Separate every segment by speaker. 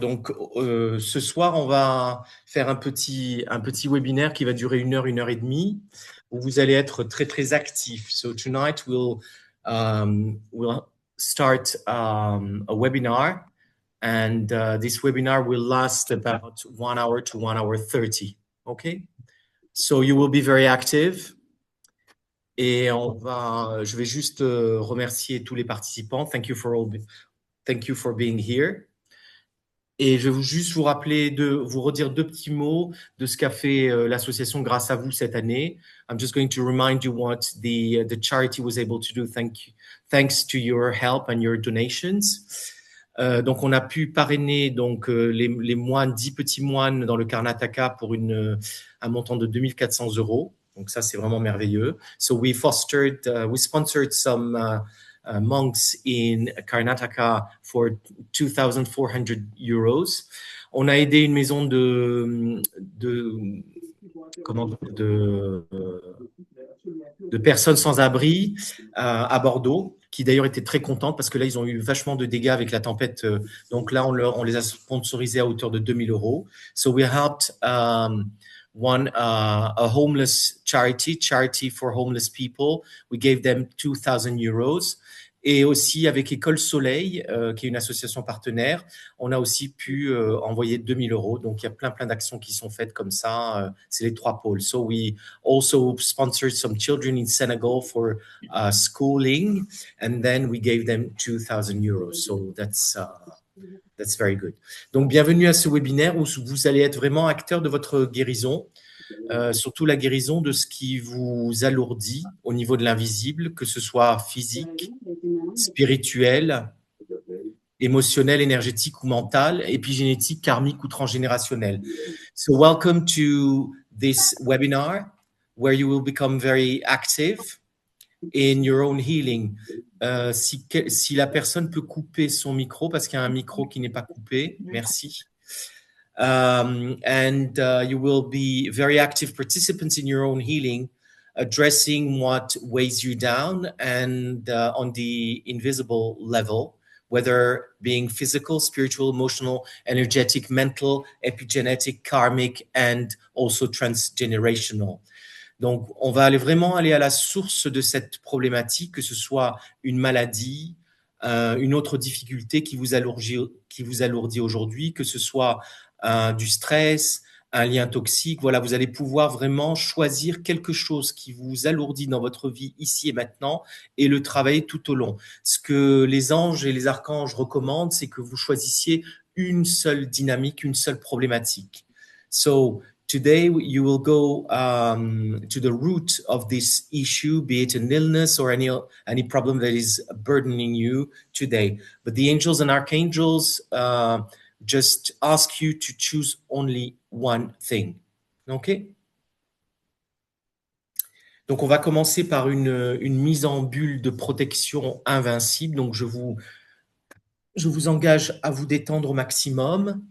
Speaker 1: Donc, ce soir, on va faire un petit webinaire qui va durer 1 heure et demie, où vous allez être très, très actifs. So tonight, we'll start a webinar, and this webinar will last about 1 hour to 1 hour 30. Okay? So you will be very active. Et je vais juste remercier tous les participants. Thank you for being here. Et je vais juste vous rappeler vous redire 2 petits mots de ce qu'a fait l'association grâce à vous cette année. I'm just going to remind you what the charity was able to do thanks to your help and your donations. Donc, on a pu parrainer les moines, 10 petits moines dans le Karnataka pour un montant de 2 400 €. Donc, ça, c'est vraiment merveilleux. So, we sponsored some monks in Karnataka for 2,400 €. On a aidé une maison de personnes sans abri à Bordeaux, qui d'ailleurs étaient très contentes parce que là, ils ont eu vachement de dégâts avec la tempête. Donc là, on les a sponsorisés à hauteur de 2 000 €. So we helped a homeless charity for homeless people. We gave them 2,000 €. Et aussi avec École Soleil, qui est une association partenaire, on a aussi pu envoyer 2 000 €. Donc, il y a plein d'actions qui sont faites comme ça. C'est les 3 pôles. So, we also sponsored some children in Senegal for schooling, and then we gave them 2,000 €. So, that's very good. Donc, bienvenue à ce webinaire où vous allez être vraiment acteur de votre guérison. Surtout la guérison de ce qui vous alourdit au niveau de l'invisible, que ce soit physique, spirituel, émotionnel, énergétique ou mental, épigénétique, karmique ou transgénérationnel. So welcome to this webinar where you will become very active in your own healing. Si la personne peut couper son micro, parce qu'il y a un micro qui n'est pas coupé, merci. And you will be very active participants in your own healing, addressing what weighs you down and on the invisible level, whether being physical, spiritual, emotional, energetic, mental, epigenetic, karmic, and also transgenerational. Donc, on va vraiment aller à la source de cette problématique, que ce soit une maladie, une autre difficulté qui vous alourdit aujourd'hui, que ce soit du stress, un lien toxique. Voilà, vous allez pouvoir vraiment choisir quelque chose qui vous alourdit dans votre vie ici et maintenant et le travailler tout au long. Ce que les anges et les archanges recommandent, c'est que vous choisissiez une seule dynamique, une seule problématique. So, today, you will go to the root of this issue, be it an illness or any problem that is burdening you today. But the angels and archangels just ask you to choose only one thing. OK? Donc, on va commencer par une mise en bulle de protection invincible. Donc, je vous engage à vous détendre au maximum.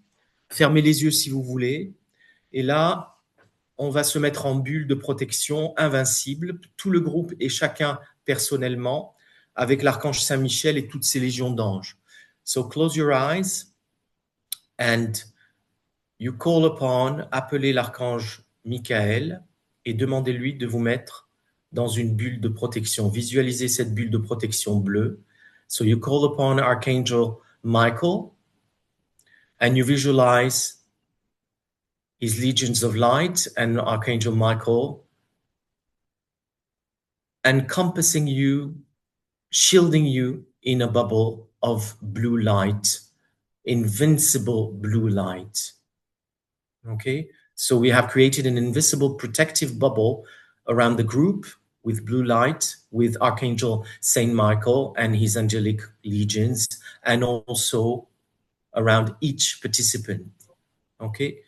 Speaker 1: Fermez les yeux si vous voulez. Et là, on va se mettre en bulle de protection invincible, tout le groupe et chacun personnellement, avec l'archange Saint-Michel et toutes ses légions d'anges. So close your eyes and you call upon, appelez l'archange Michael et demandez-lui de vous mettre dans une bulle de protection. Visualisez cette bulle de protection bleue. So you call upon Archangel Michael and you visualize his legions of light and Archangel Michael encompassing you, shielding you in a bubble of blue light, invincible blue light. Okay, so we have created an invisible protective bubble around the group with blue light, with Archangel Saint Michael and his angelic legions, and also around each participant. Okay,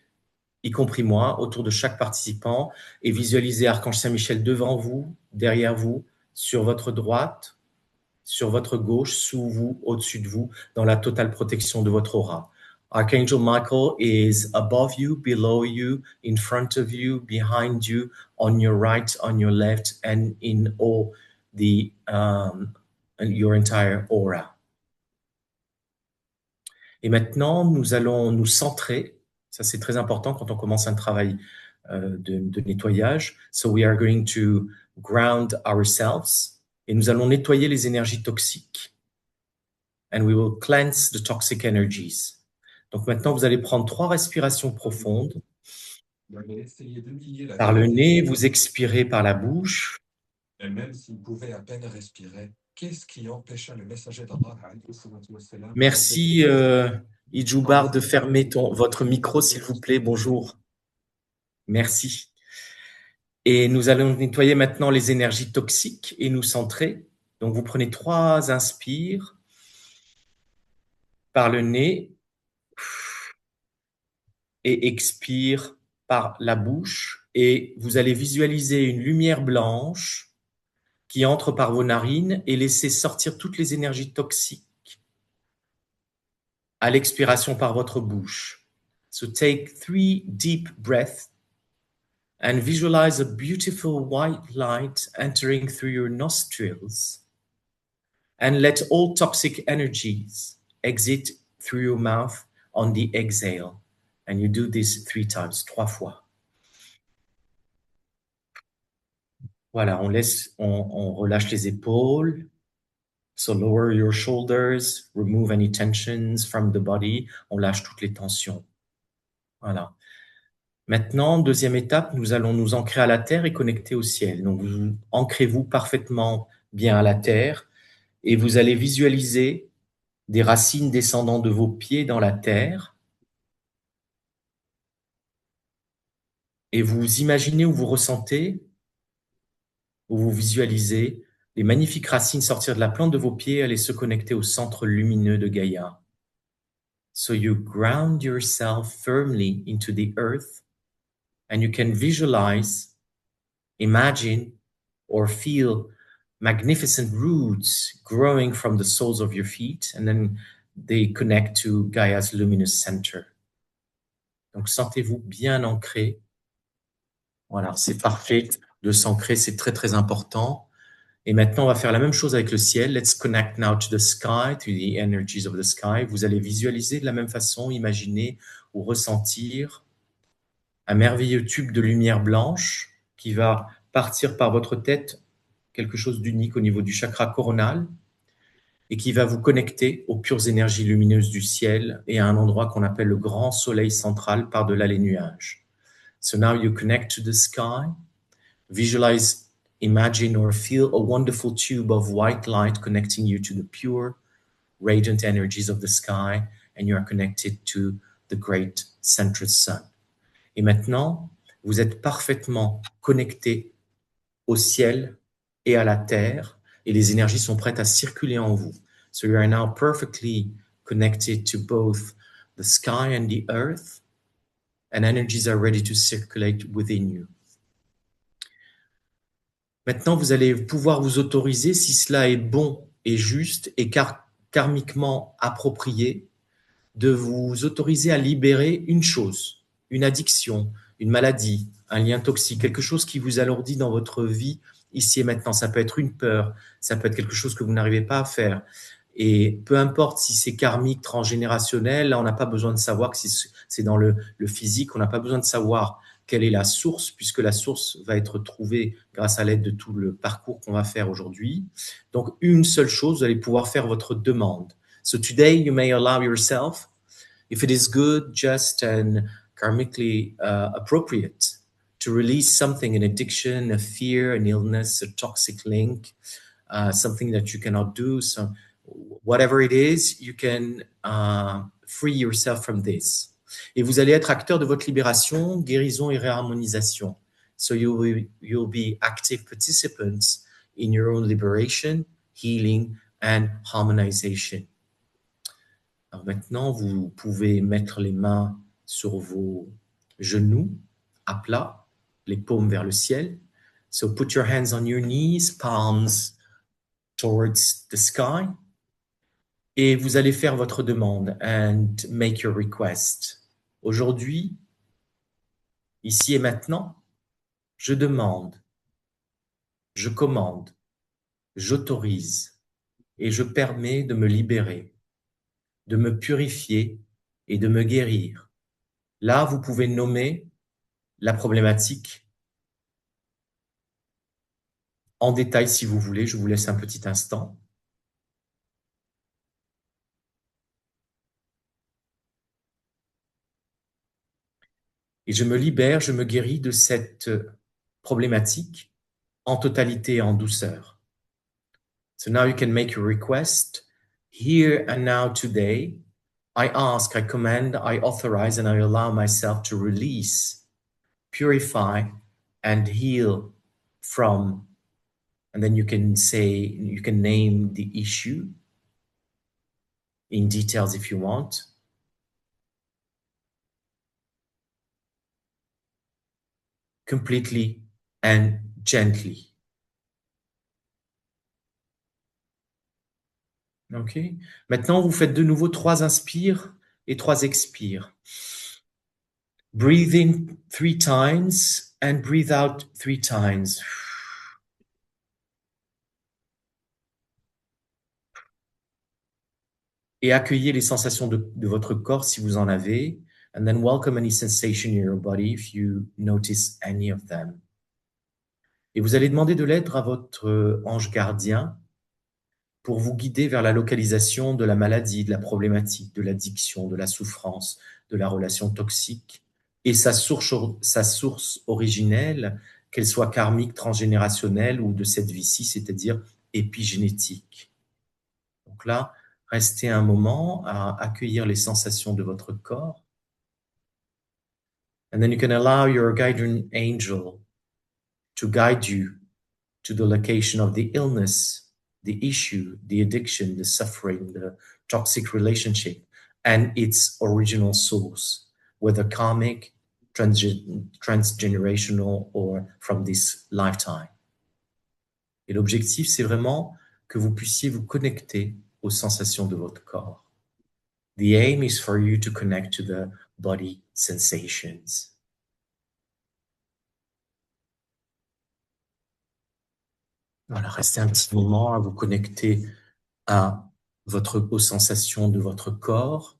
Speaker 1: y compris moi, autour de chaque participant, et visualisez Archange Saint-Michel devant vous, derrière vous, sur votre droite, sur votre gauche, sous vous, au-dessus de vous, dans la totale protection de votre aura. Archangel Michael is above you, below you, in front of you, behind you, on your right, on your left, and in all your entire aura. Et maintenant, nous allons nous centrer. Ça, c'est très important quand on commence un travail de nettoyage. So we are going to ground ourselves. Et nous allons nettoyer les énergies toxiques. And we will cleanse the toxic energies. Donc maintenant, vous allez prendre 3 respirations profondes.
Speaker 2: Il avait essayé d'humilier la
Speaker 1: Par le
Speaker 2: vérité.
Speaker 1: nez, vous expirez par la bouche.
Speaker 2: Et même s'il pouvait à peine respirer, qu'est-ce qui empêcha le messager d'Allah alayhi salatu wassalam,
Speaker 1: Merci, Idjoubar, de fermer votre micro, s'il vous plaît. Bonjour. Merci. Et nous allons nettoyer maintenant les énergies toxiques et nous centrer. Donc, vous prenez 3 inspires par le nez et expire par la bouche. Et vous allez visualiser une lumière blanche qui entre par vos narines et laisser sortir toutes les énergies toxiques à l'expiration par votre bouche. So take 3 deep breaths and visualize a beautiful white light entering through your nostrils. And let all toxic energies exit through your mouth on the exhale. And you do this 3 times, 3 fois. Voilà, on relâche les épaules. So lower your shoulders, remove any tensions from the body. On lâche toutes les tensions. Voilà. Maintenant, deuxième étape, nous allons nous ancrer à la terre et connecter au ciel. Donc, ancrez-vous parfaitement bien à la terre et vous allez visualiser des racines descendant de vos pieds dans la terre. Et vous imaginez ou vous ressentez ou vous visualisez les magnifiques racines sortir de la plante de vos pieds et aller se connecter au centre lumineux de Gaïa. So you ground yourself firmly into the earth and you can visualize, imagine, or feel magnificent roots growing from the soles of your feet, and then they connect to Gaia's luminous center. Donc, sentez-vous bien ancré. Voilà, c'est parfait de s'ancrer, c'est très, très important. Et maintenant, on va faire la même chose avec le ciel. Let's connect now to the sky, to the energies of the sky. Vous allez visualiser de la même façon, imaginer ou ressentir un merveilleux tube de lumière blanche qui va partir par votre tête, quelque chose d'unique au niveau du chakra coronal, et qui va vous connecter aux pures énergies lumineuses du ciel et à un endroit qu'on appelle le grand soleil central par-delà les nuages. So now you connect to the sky, visualize, imagine or feel a wonderful tube of white light connecting you to the pure, radiant energies of the sky, and you are connected to the great central sun. Et maintenant, vous êtes parfaitement connecté au ciel et à la terre, et les énergies sont prêtes à circuler en vous. So you are now perfectly connected to both the sky and the earth, and energies are ready to circulate within you. Maintenant, vous allez pouvoir vous autoriser, si cela est bon et juste et karmiquement approprié, de vous autoriser à libérer une chose, une addiction, une maladie, un lien toxique, quelque chose qui vous alourdit dans votre vie ici et maintenant. Ça peut être une peur, ça peut être quelque chose que vous n'arrivez pas à faire. Et peu importe si c'est karmique, transgénérationnel, là, on n'a pas besoin de savoir que si c'est dans le physique, on n'a pas besoin de savoir quelle est la source, puisque la source va être trouvée grâce à l'aide de tout le parcours qu'on va faire aujourd'hui. Donc, une seule chose, vous allez pouvoir faire votre demande. So today you may allow yourself, if it is good, just and karmically appropriate, to release something, an addiction, a fear, an illness, a toxic link, something that you cannot do. So whatever it is, you can free yourself from this. Et vous allez être acteur de votre libération, guérison et réharmonisation. So you'll be active participants in your own liberation, healing and harmonization. Alors maintenant, vous pouvez mettre les mains sur vos genoux à plat, les paumes vers le ciel. So put your hands on your knees, palms towards the sky. Et vous allez faire votre demande and make your request. Aujourd'hui, ici et maintenant, je demande, je commande, j'autorise et je permets de me libérer de me purifier et de me guérir. Là, vous pouvez nommer la problématique en détail si vous voulez. Je vous laisse un petit instant. Et je me libère, je me guéris de cette problématique en totalité et en douceur. So now you can make your request. Here and now today, I ask, I command, I authorize, and I allow myself to release, purify, and heal from. And then you can say, you can name the issue in details if you want. Completely and gently. OK. Maintenant, vous faites de nouveau 3 inspires et 3 expires. Breathe in 3 times and breathe out 3 times. Et accueillez les sensations de votre corps si vous en avez. And then welcome any sensation in your body if you notice any of them. Et vous allez demander de l'aide à votre ange gardien pour vous guider vers la localisation de la maladie, de la problématique, de l'addiction, de la souffrance, de la relation toxique et sa source originelle, qu'elle soit karmique, transgénérationnelle ou de cette vie-ci, c'est-à-dire épigénétique. Donc là, restez un moment à accueillir les sensations de votre corps. And then you can allow your guardian angel to guide you to the location of the illness, the issue, the addiction, the suffering, the toxic relationship, and its original source, whether karmic, transgenerational, or from this lifetime. Et l'objectif, c'est vraiment que vous puissiez vous connecter aux sensations de votre corps. The aim is for you to connect to the body sensations. Voilà, restez un petit moment à vous connecter aux sensations de votre corps.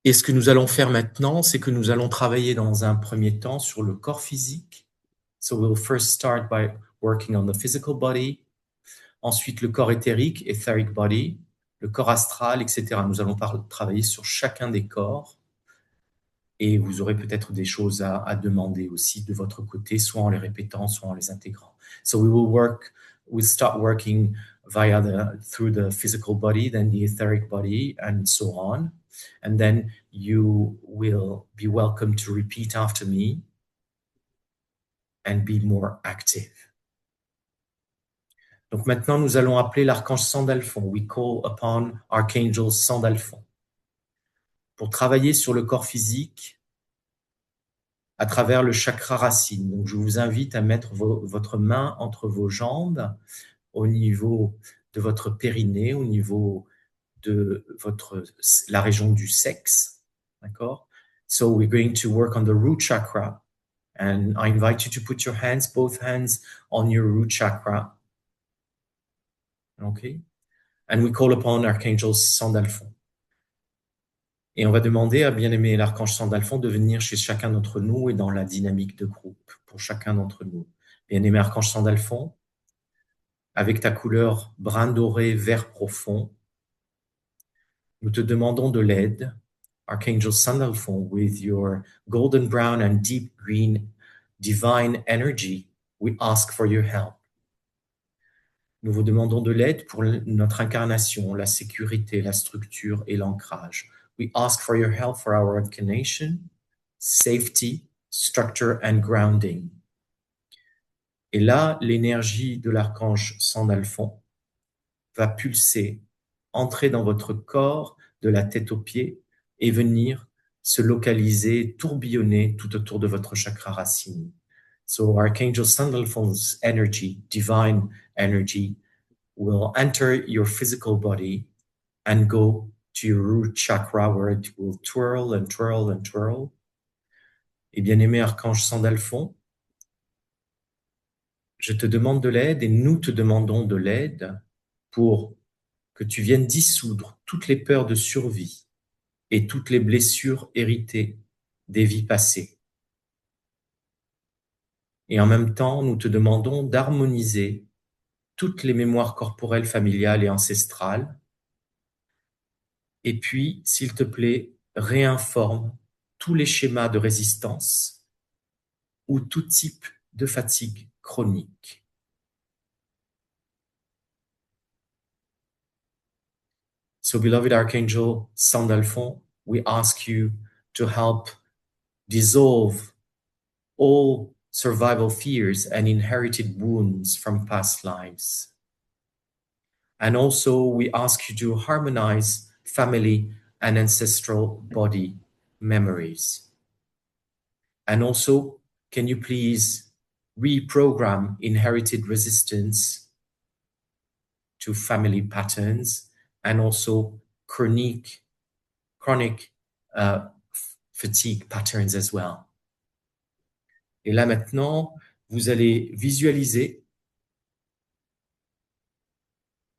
Speaker 1: Et ce que nous allons faire maintenant, c'est que nous allons travailler dans un premier temps sur le corps physique. So we'll first start by working on the physical body. Ensuite, le corps éthérique, etheric body, le corps astral, etc. Nous allons travailler sur chacun des corps. Et vous aurez peut-être des choses à demander aussi de votre côté, soit en les répétant, soit en les intégrant. So we'll start working through the physical body, then the etheric body, and so on. And then you will be welcome to repeat after me and be more active. Donc maintenant, nous allons appeler l'archange Sandalphon. We call upon Archangel Sandalphon pour travailler sur le corps physique à travers le chakra racine. Donc, je vous invite à mettre votre main entre vos jambes au niveau de votre périnée, au niveau de la région du sexe. D'accord? So we're going to work on the root chakra. And I invite you to put your hands, both hands, on your root chakra. Okay? And we call upon Archangel Sandalphon. Et on va demander à bien-aimé l'archange Sandalphon de venir chez chacun d'entre nous et dans la dynamique de groupe pour chacun d'entre nous. Bien-aimé archange Sandalphon, avec ta couleur brun doré vert profond, nous te demandons de l'aide. Archangel Sandalphon, with your golden brown and deep green divine energy, we ask for your help. Nous vous demandons de l'aide pour notre incarnation, la sécurité, la structure et l'ancrage. We ask for your help for our incarnation, safety, structure and grounding. Et là, l'énergie de l'archange Sandalphon va pulser, entrer dans votre corps de la tête aux pieds et venir se localiser, tourbillonner tout autour de votre chakra racine. So Archangel Sandalphon's energy, divine energy, will enter your physical body and go to your root chakra where it will twirl and twirl and twirl. Et bien-aimé archange Sandalphon, Je te demande de l'aide et nous te demandons de l'aide pour que tu viennes dissoudre toutes les peurs de survie et toutes les blessures héritées des vies passées. Et en même temps, nous te demandons d'harmoniser toutes les mémoires corporelles, familiales et ancestrales. Et puis, s'il te plaît, réinforme tous les schémas de résistance ou tout type de fatigue chronique. So, beloved Archangel Sandalphon, we ask you to help dissolve all survival fears and inherited wounds from past lives. And also, we ask you to harmonize family and ancestral body memories. And also, can you please reprogram inherited resistance to family patterns and also chronic fatigue patterns as well. Et là maintenant, vous allez visualiser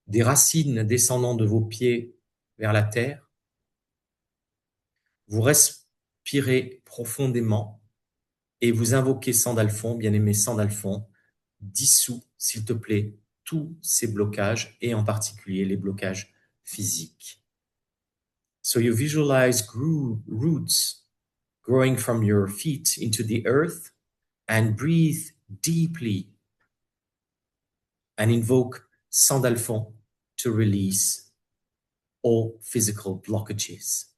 Speaker 1: des racines descendant de vos pieds vers la terre. Vous respirez profondément et vous invoquez Sandalphon, bien-aimé Sandalphon, dissous, s'il te plaît, tous ces blocages et en particulier les blocages physiques. So you visualize roots growing from your feet into the earth and breathe deeply and invoke Sandalphon to release all physical blockages.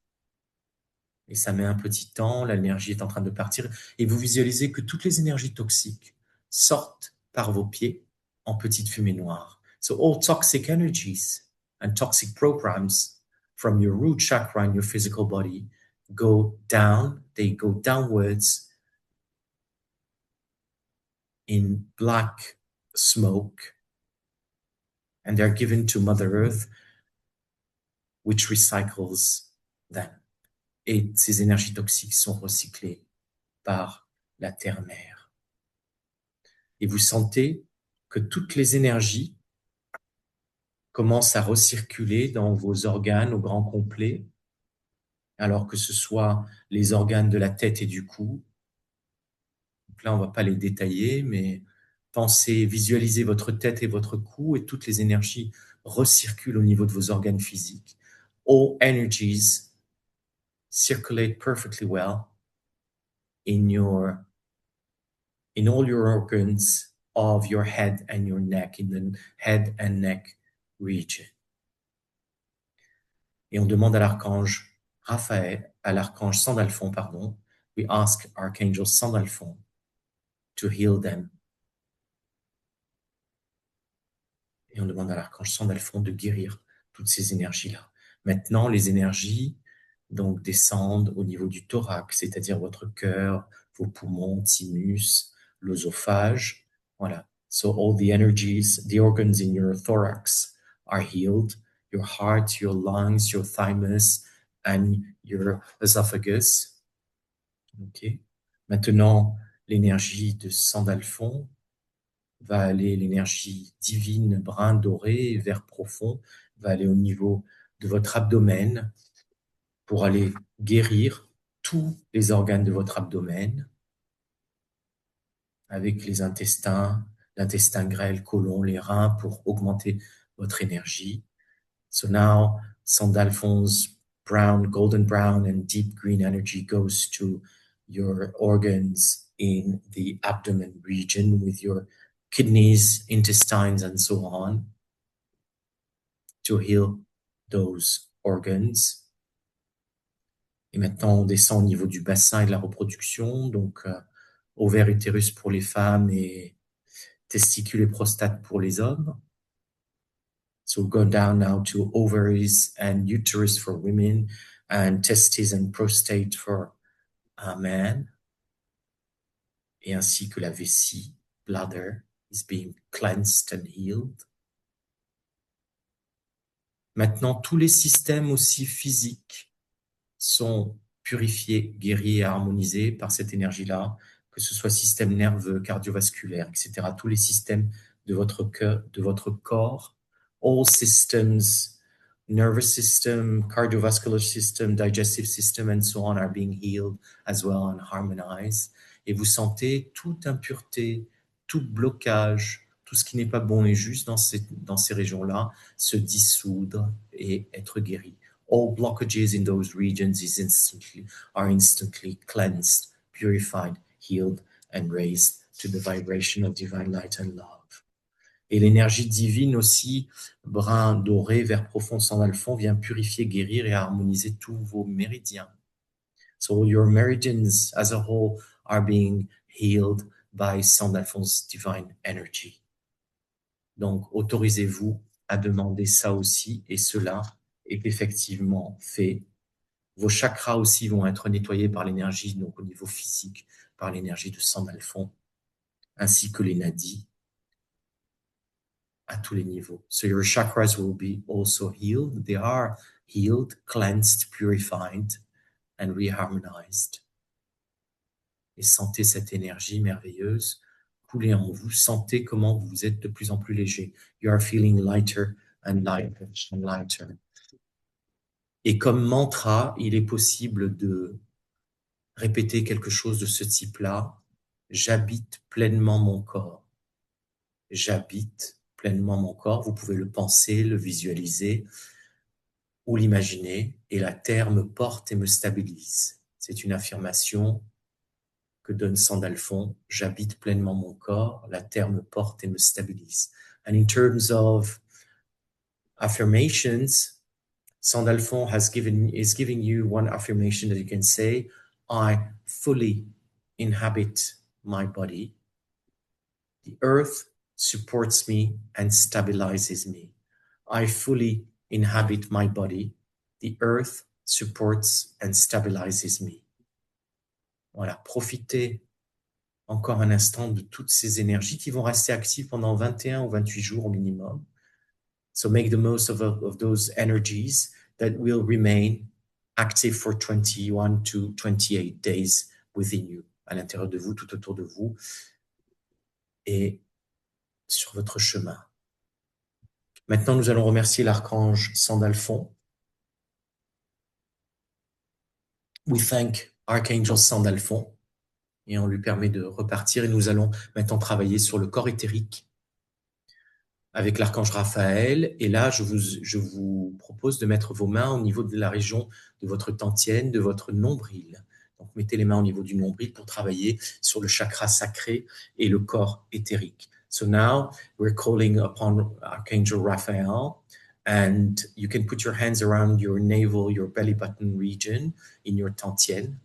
Speaker 1: Et ça met un petit temps, l'énergie est en train de partir et vous visualisez que toutes les énergies toxiques sortent par vos pieds en petites fumées noires. So all toxic energies and toxic programs from your root chakra in your physical body go down, they go downwards in black smoke, and they're given to Mother Earth, which recycles them. Et ces énergies toxiques sont recyclées par la terre-mère. Et vous sentez que toutes les énergies commencent à recirculer dans vos organes au grand complet, alors que ce soit les organes de la tête et du cou. Donc là, on ne va pas les détailler, mais pensez, visualisez votre tête et votre cou et toutes les énergies recirculent au niveau de vos organes physiques. All energies circulate perfectly well in all your organs of your head and your neck, in the head and neck region. Et on demande à l'archange Raphaël, à l'archange Sandalphon, pardon, we ask Archangel Sandalphon to heal them. Et on demande à l'archange Sandalphon de guérir toutes ces énergies-là. Maintenant, les énergies donc descendent au niveau du thorax, c'est-à-dire votre cœur, vos poumons, thymus, l'œsophage. Voilà. So all the energies, the organs in your thorax are healed. Your heart, your lungs, your thymus, and your esophagus. Ok. Maintenant, l'énergie de Sandalphon va aller, l'énergie divine, brun doré, vert profond, va aller au niveau de votre abdomen pour aller guérir tous les organes de votre abdomen avec les intestins, l'intestin grêle, le côlon, les reins pour augmenter votre énergie. So now Sandalphon's brown, golden brown and deep green energy goes to your organs in the abdomen region with your kidneys, intestines, and so on to heal those organs. Et maintenant, on descend au niveau du bassin et de la reproduction, donc ovaire, utérus pour les femmes et testicules et prostate pour les hommes. So go down now to ovaries and uterus for women and testes and prostate for men. Et ainsi que la vessie, bladder, is being cleansed and healed. Maintenant, tous les systèmes aussi physiques sont purifiés, guéris et harmonisés par cette énergie-là. que ce soit système nerveux, cardiovasculaire, etc., tous les systèmes de votre cœur, de votre corps, all systems, nervous system, cardiovascular system, digestive system, and so on are being healed as well and harmonized. Et vous sentez toute impureté, tout blocage, tout ce qui n'est pas bon et juste dans ces régions-là se dissoudre et être guéri. All blockages in those regions are instantly cleansed, purified, healed, and raised to the vibration of divine light and love. Et l'énergie divine aussi, brun doré, vert profond, sandalphon, vient purifier, guérir et harmoniser tous vos méridiens. So your meridians as a whole are being healed by Sandalphon's divine energy. Donc, autorisez-vous à demander ça aussi, et cela est effectivement fait. Vos chakras aussi vont être nettoyés par l'énergie, donc au niveau physique, par l'énergie de Sandalphon, ainsi que les nadis, à tous les niveaux. So your chakras will be also healed. They are healed, cleansed, purified, and reharmonized. Et sentez cette énergie merveilleuse couler en vous. Sentez comment vous êtes de plus en plus léger. You are feeling lighter and lighter and lighter. Et comme mantra, il est possible de répéter quelque chose de ce type-là. J'habite pleinement mon corps. J'habite pleinement mon corps. Vous pouvez le penser, le visualiser ou l'imaginer. Et la terre me porte et me stabilise. C'est une affirmation que donne Sandalphon. J'habite pleinement mon corps. La terre me porte et me stabilise. And in terms of affirmations, Sandalphon is giving you one affirmation that you can say, I fully inhabit my body. The earth supports me and stabilizes me. I fully inhabit my body. The earth supports and stabilizes me. Voilà, profitez encore un instant de toutes ces énergies qui vont rester actives pendant 21 ou 28 jours au minimum. So make the most of those energies that will remain active for 21 to 28 days within you, à l'intérieur de vous, tout autour de vous, et sur votre chemin. Maintenant, nous allons remercier l'archange Sandalphon. We thank Archangel Sandalphon, et on lui permet de repartir, et nous allons maintenant travailler sur le corps éthérique avec l'archange Raphaël. Et là, je vous propose de mettre vos mains au niveau de la région de votre tantienne, de votre nombril. Donc, mettez les mains au niveau du nombril pour travailler sur le chakra sacré et le corps éthérique. So now, we're calling upon Archangel Raphael, and you can put your hands around your navel, your belly button region in your tantienne,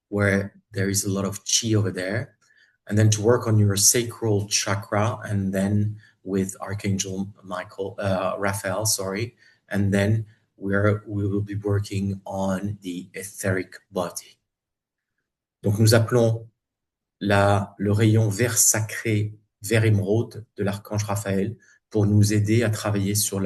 Speaker 1: where there is a lot of chi over there. And then to work on your sacral chakra, and then with Archangel Raphael, and then we will be working on the etheric body. Donc nous appelons le rayon vert sacré, vert émeraude de l'archange Raphaël pour nous aider à travailler sur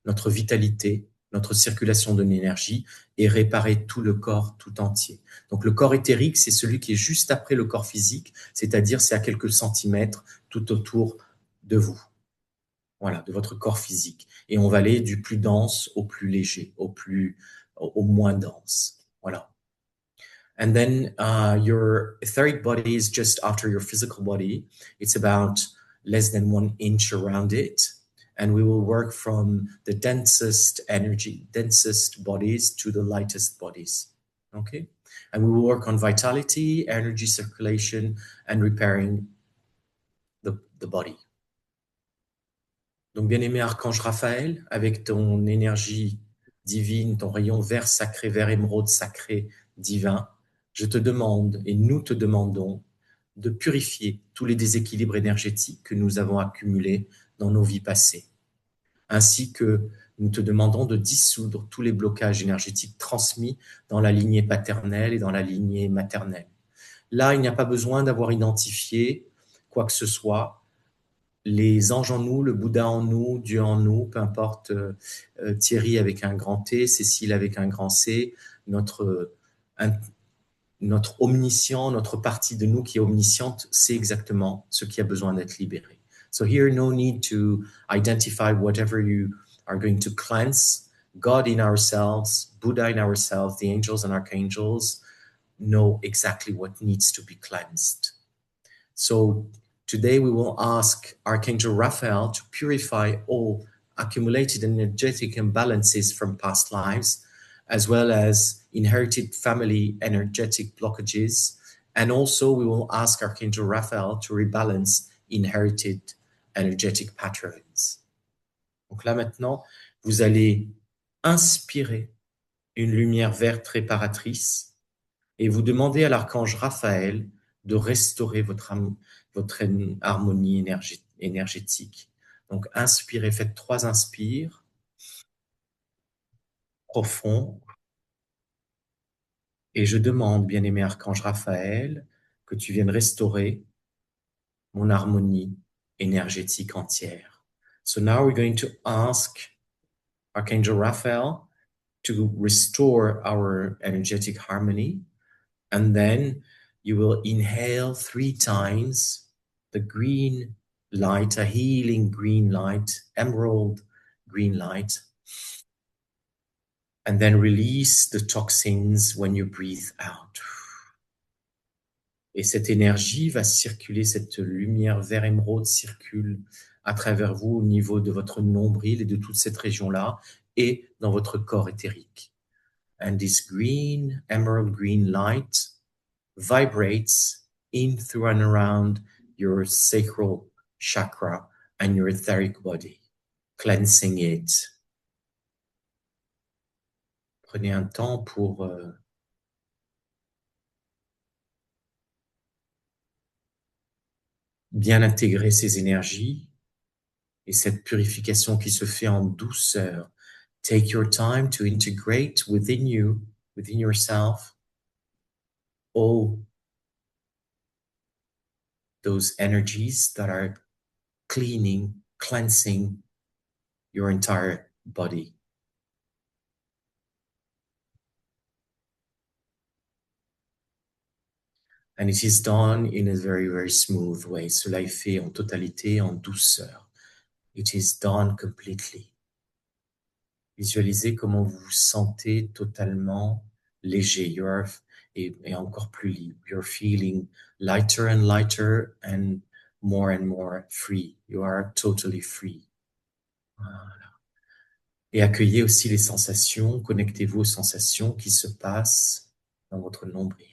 Speaker 1: notre vitalité, notre circulation de l'énergie et réparer tout le corps tout entier. Donc le corps éthérique, c'est celui qui est juste après le corps physique, c'est-à-dire c'est à quelques centimètres tout autour de vous. Voilà, de votre corps physique. Et on va aller du plus dense au plus léger, au moins dense. Voilà. And then your etheric body is just after your physical body. It's about less than 1 inch around it. And we will work from the densest bodies to the lightest bodies. Okay? And we will work on vitality, energy circulation, and repairing the body. Donc, bien-aimé Archange Raphaël, avec ton énergie divine, ton rayon vert sacré, vert émeraude sacré, divin, je te demande, et nous te demandons, de purifier tous les déséquilibres énergétiques que nous avons accumulés dans nos vies passées, ainsi que nous te demandons de dissoudre tous les blocages énergétiques transmis dans la lignée paternelle et dans la lignée maternelle. Là, il n'y a pas besoin d'avoir identifié quoi que ce soit. Les anges en nous, le Bouddha en nous, Dieu en nous, peu importe, Thierry avec un grand T, Cécile avec un grand C, notre notre omniscient, notre partie de nous qui est omnisciente, sait exactement ce qui a besoin d'être libéré. So here, no need to identify whatever you are going to cleanse. God in ourselves, Buddha in ourselves, the angels and archangels know exactly what needs to be cleansed. So today we will ask Archangel Raphael to purify all accumulated energetic imbalances from past lives, as well as inherited family energetic blockages. And also we will ask Archangel Raphael to rebalance inherited energetic patterns. Donc là maintenant, vous allez inspirer une lumière verte réparatrice et vous demandez à l'archange Raphaël de restaurer votre harmonie énergétique. Donc, inspirez, faites 3 inspires profonds. Et je demande, bien-aimé archange Raphaël, que tu viennes restaurer mon harmonie énergétique entière. So now we're going to ask Archangel Raphael to restore our energetic harmony. And then you will inhale 3 times the green light, a healing green light, emerald green light. And then release the toxins when you breathe out. Et cette énergie va circuler, cette lumière vert émeraude circule à travers vous au niveau de votre nombril et de toute cette région-là et dans votre corps éthérique. And this green, emerald green light vibrates in, through, and around your sacral chakra and your etheric body, cleansing it. Prenez un temps pour bien intégrer ces énergies et cette purification qui se fait en douceur. Take your time to integrate within you, within yourself, all those energies that are cleaning, cleansing your entire body. And it is done in a very, very smooth way. Cela est fait en totalité, en douceur. It is done completely. Visualisez comment vous vous sentez totalement léger. Et encore plus libre. You're feeling lighter and lighter and more free. You are totally free. Voilà. Et accueillez aussi les sensations. Connectez-vous aux sensations qui se passent dans votre nombril.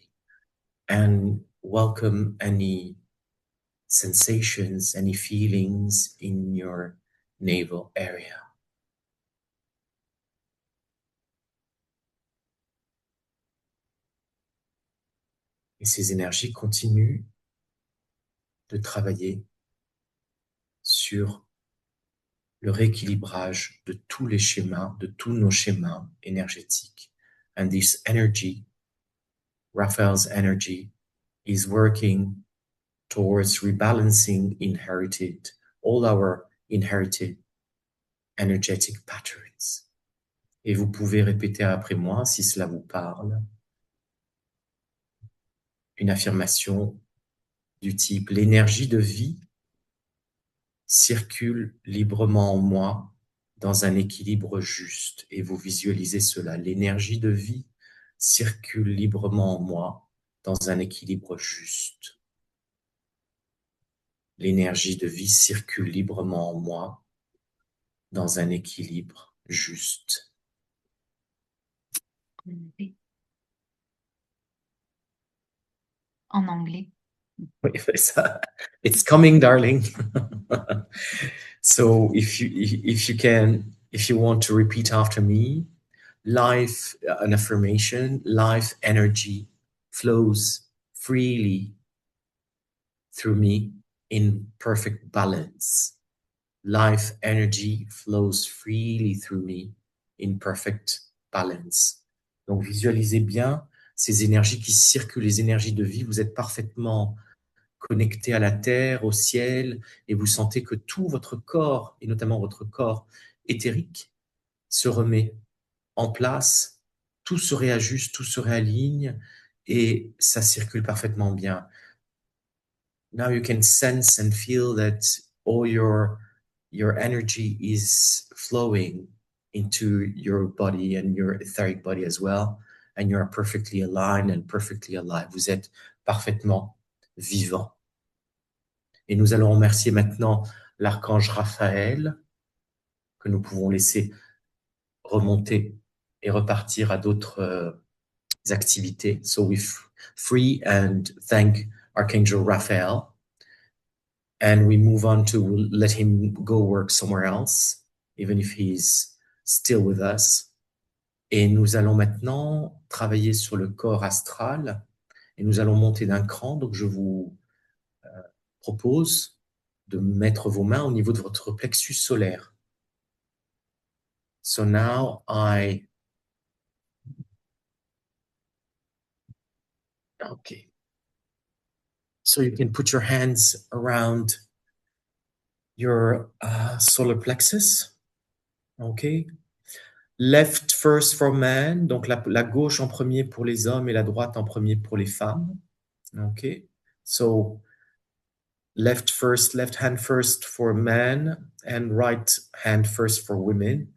Speaker 1: And welcome any sensations, any feelings in your navel area. Et ces énergies continuent de travailler sur le rééquilibrage de tous les schémas, de tous nos schémas énergétiques. And this energy, Raphael's energy, is working towards rebalancing all our inherited energetic patterns. Et vous pouvez répéter après moi, si cela vous parle, une affirmation du type « L'énergie de vie circule librement en moi dans un équilibre juste. » Et vous visualisez cela. L'énergie de vie circule librement en moi dans un équilibre juste. L'énergie de vie circule librement en moi dans un équilibre juste.
Speaker 3: En anglais.
Speaker 1: Oui, it's coming, darling. So if you want to repeat after me, an affirmation, life energy flows freely through me in perfect balance. Life energy flows freely through me in perfect balance. Donc visualisez bien ces énergies qui circulent, les énergies de vie. Vous êtes parfaitement connecté à la terre, au ciel, et vous sentez que tout votre corps, et notamment votre corps éthérique, se remet en place, tout se réajuste, tout se réaligne, et ça circule parfaitement bien. Now you can sense and feel that all your energy is flowing into your body and your etheric body as well, and you're perfectly aligned and perfectly alive. Vous êtes parfaitement vivant. Et nous allons remercier maintenant l'archange Raphaël, que nous pouvons laisser remonter et repartir à d'autres activités. So we free and thank Archangel Raphael, and we move on to let him go work somewhere else, even if he's still with us. Et nous allons maintenant travailler sur le corps astral, et nous allons monter d'un cran. Donc je vous propose de mettre vos mains au niveau de votre plexus solaire. So now okay. So you can put your hands around your solar plexus. Okay. Left first for men, donc la gauche en premier pour les hommes et la droite en premier pour les femmes. Okay. So left hand first for men and right hand first for women.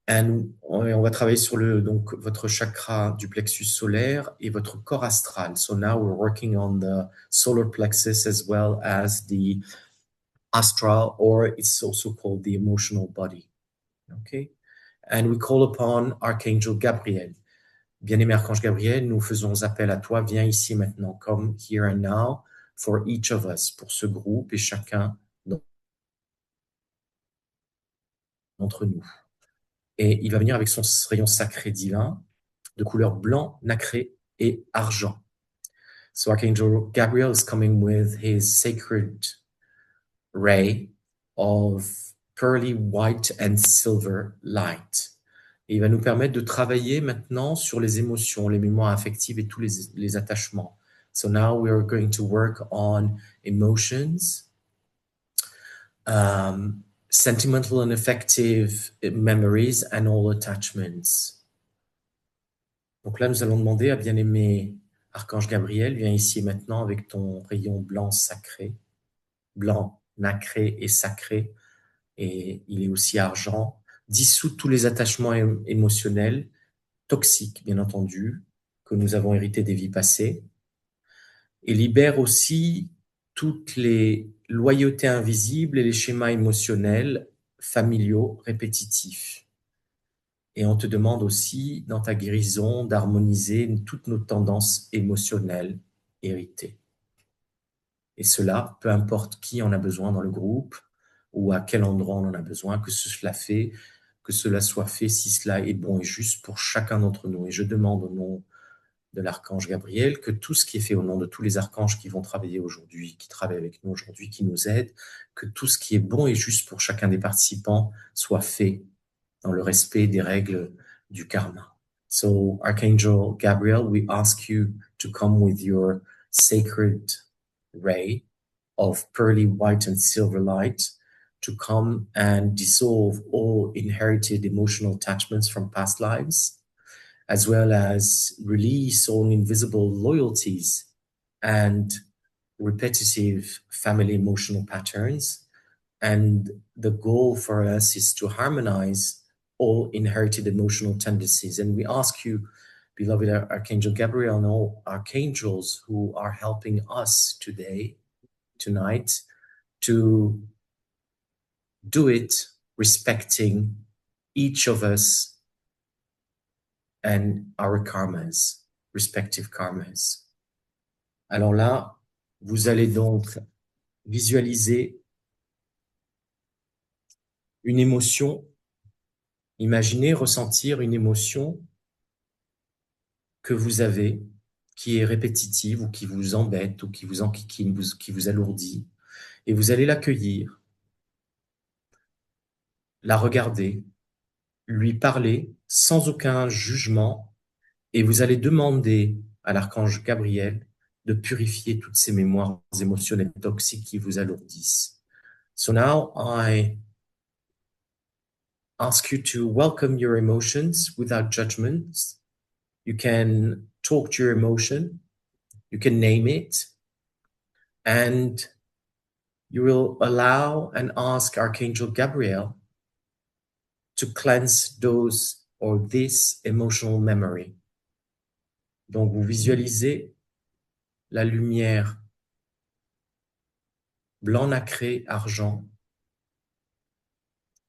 Speaker 1: And on va travailler sur donc votre chakra du plexus solaire et votre corps astral. So now we're working on the solar plexus as well as the astral, or it's also called the emotional body. Okay? And we call upon Archangel Gabriel. Bien-aimé Archange Gabriel, nous faisons appel à toi. Viens ici maintenant, come here and now for each of us, pour ce groupe et chacun d'entre nous. Et il va venir avec son rayon sacré divin de couleur blanc, nacré et argent. So Archangel Gabriel is coming with his sacred ray of pearly white and silver light. Et il va nous permettre de travailler maintenant sur les émotions, les mémoires affectives et tous les attachements. So now we are going to work on emotions, sentimental and affective memories and all attachments. Donc là, nous allons demander à bien-aimé Archange Gabriel, viens ici maintenant avec ton rayon blanc sacré, blanc, nacré et sacré, et il est aussi argent, dissout tous les attachements émotionnels, toxiques bien entendu, que nous avons hérités des vies passées, et libère aussi toutes les loyautés invisibles et les schémas émotionnels familiaux répétitifs. Et on te demande aussi, dans ta guérison, d'harmoniser toutes nos tendances émotionnelles héritées. Et cela, peu importe qui en a besoin dans le groupe ou à quel endroit on en a besoin, que cela soit fait si cela est bon et juste pour chacun d'entre nous. Et je demande au nom de l'archange Gabriel que tout ce qui est fait au nom de tous les archanges qui vont travailler aujourd'hui, qui travaillent avec nous aujourd'hui, qui nous aident, que tout ce qui est bon et juste pour chacun des participants soit fait dans le respect des règles du karma. So, Archangel Gabriel, we ask you to come with your sacred ray of pearly white and silver light to come and dissolve all inherited emotional attachments from past lives, as well as release all invisible loyalties and repetitive family emotional patterns. And the goal for us is to harmonize all inherited emotional tendencies. And we ask you, beloved Archangel Gabriel, and all archangels who are helping us tonight, to do it respecting each of us and our karmas, respective karmas. Alors là, vous allez donc visualiser une émotion. Imaginez ressentir une émotion que vous avez, qui est répétitive ou qui vous embête ou qui vous enquiquine, qui vous alourdit. Et vous allez l'accueillir, la regarder, lui parler sans aucun jugement, et vous allez demander à l'archange Gabriel de purifier toutes ces mémoires émotionnelles toxiques qui vous alourdissent. So now I ask you to welcome your emotions without judgment. You can talk to your emotion. You can name it. And you will allow and ask Archangel Gabriel to cleanse those or this emotional memory. Donc, vous visualisez la lumière blanc nacré, argent,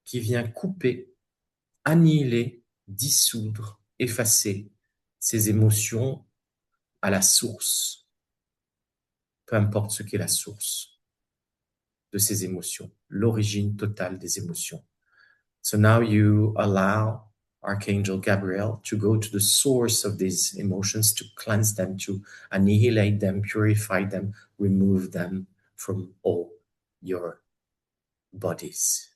Speaker 1: qui vient couper, annihiler, dissoudre, effacer ces émotions à la source, peu importe ce qu'est la source de ces émotions, l'origine totale des émotions. So now you allow Archangel Gabriel to go to the source of these emotions, to cleanse them, to annihilate them, purify them, remove them from all your bodies,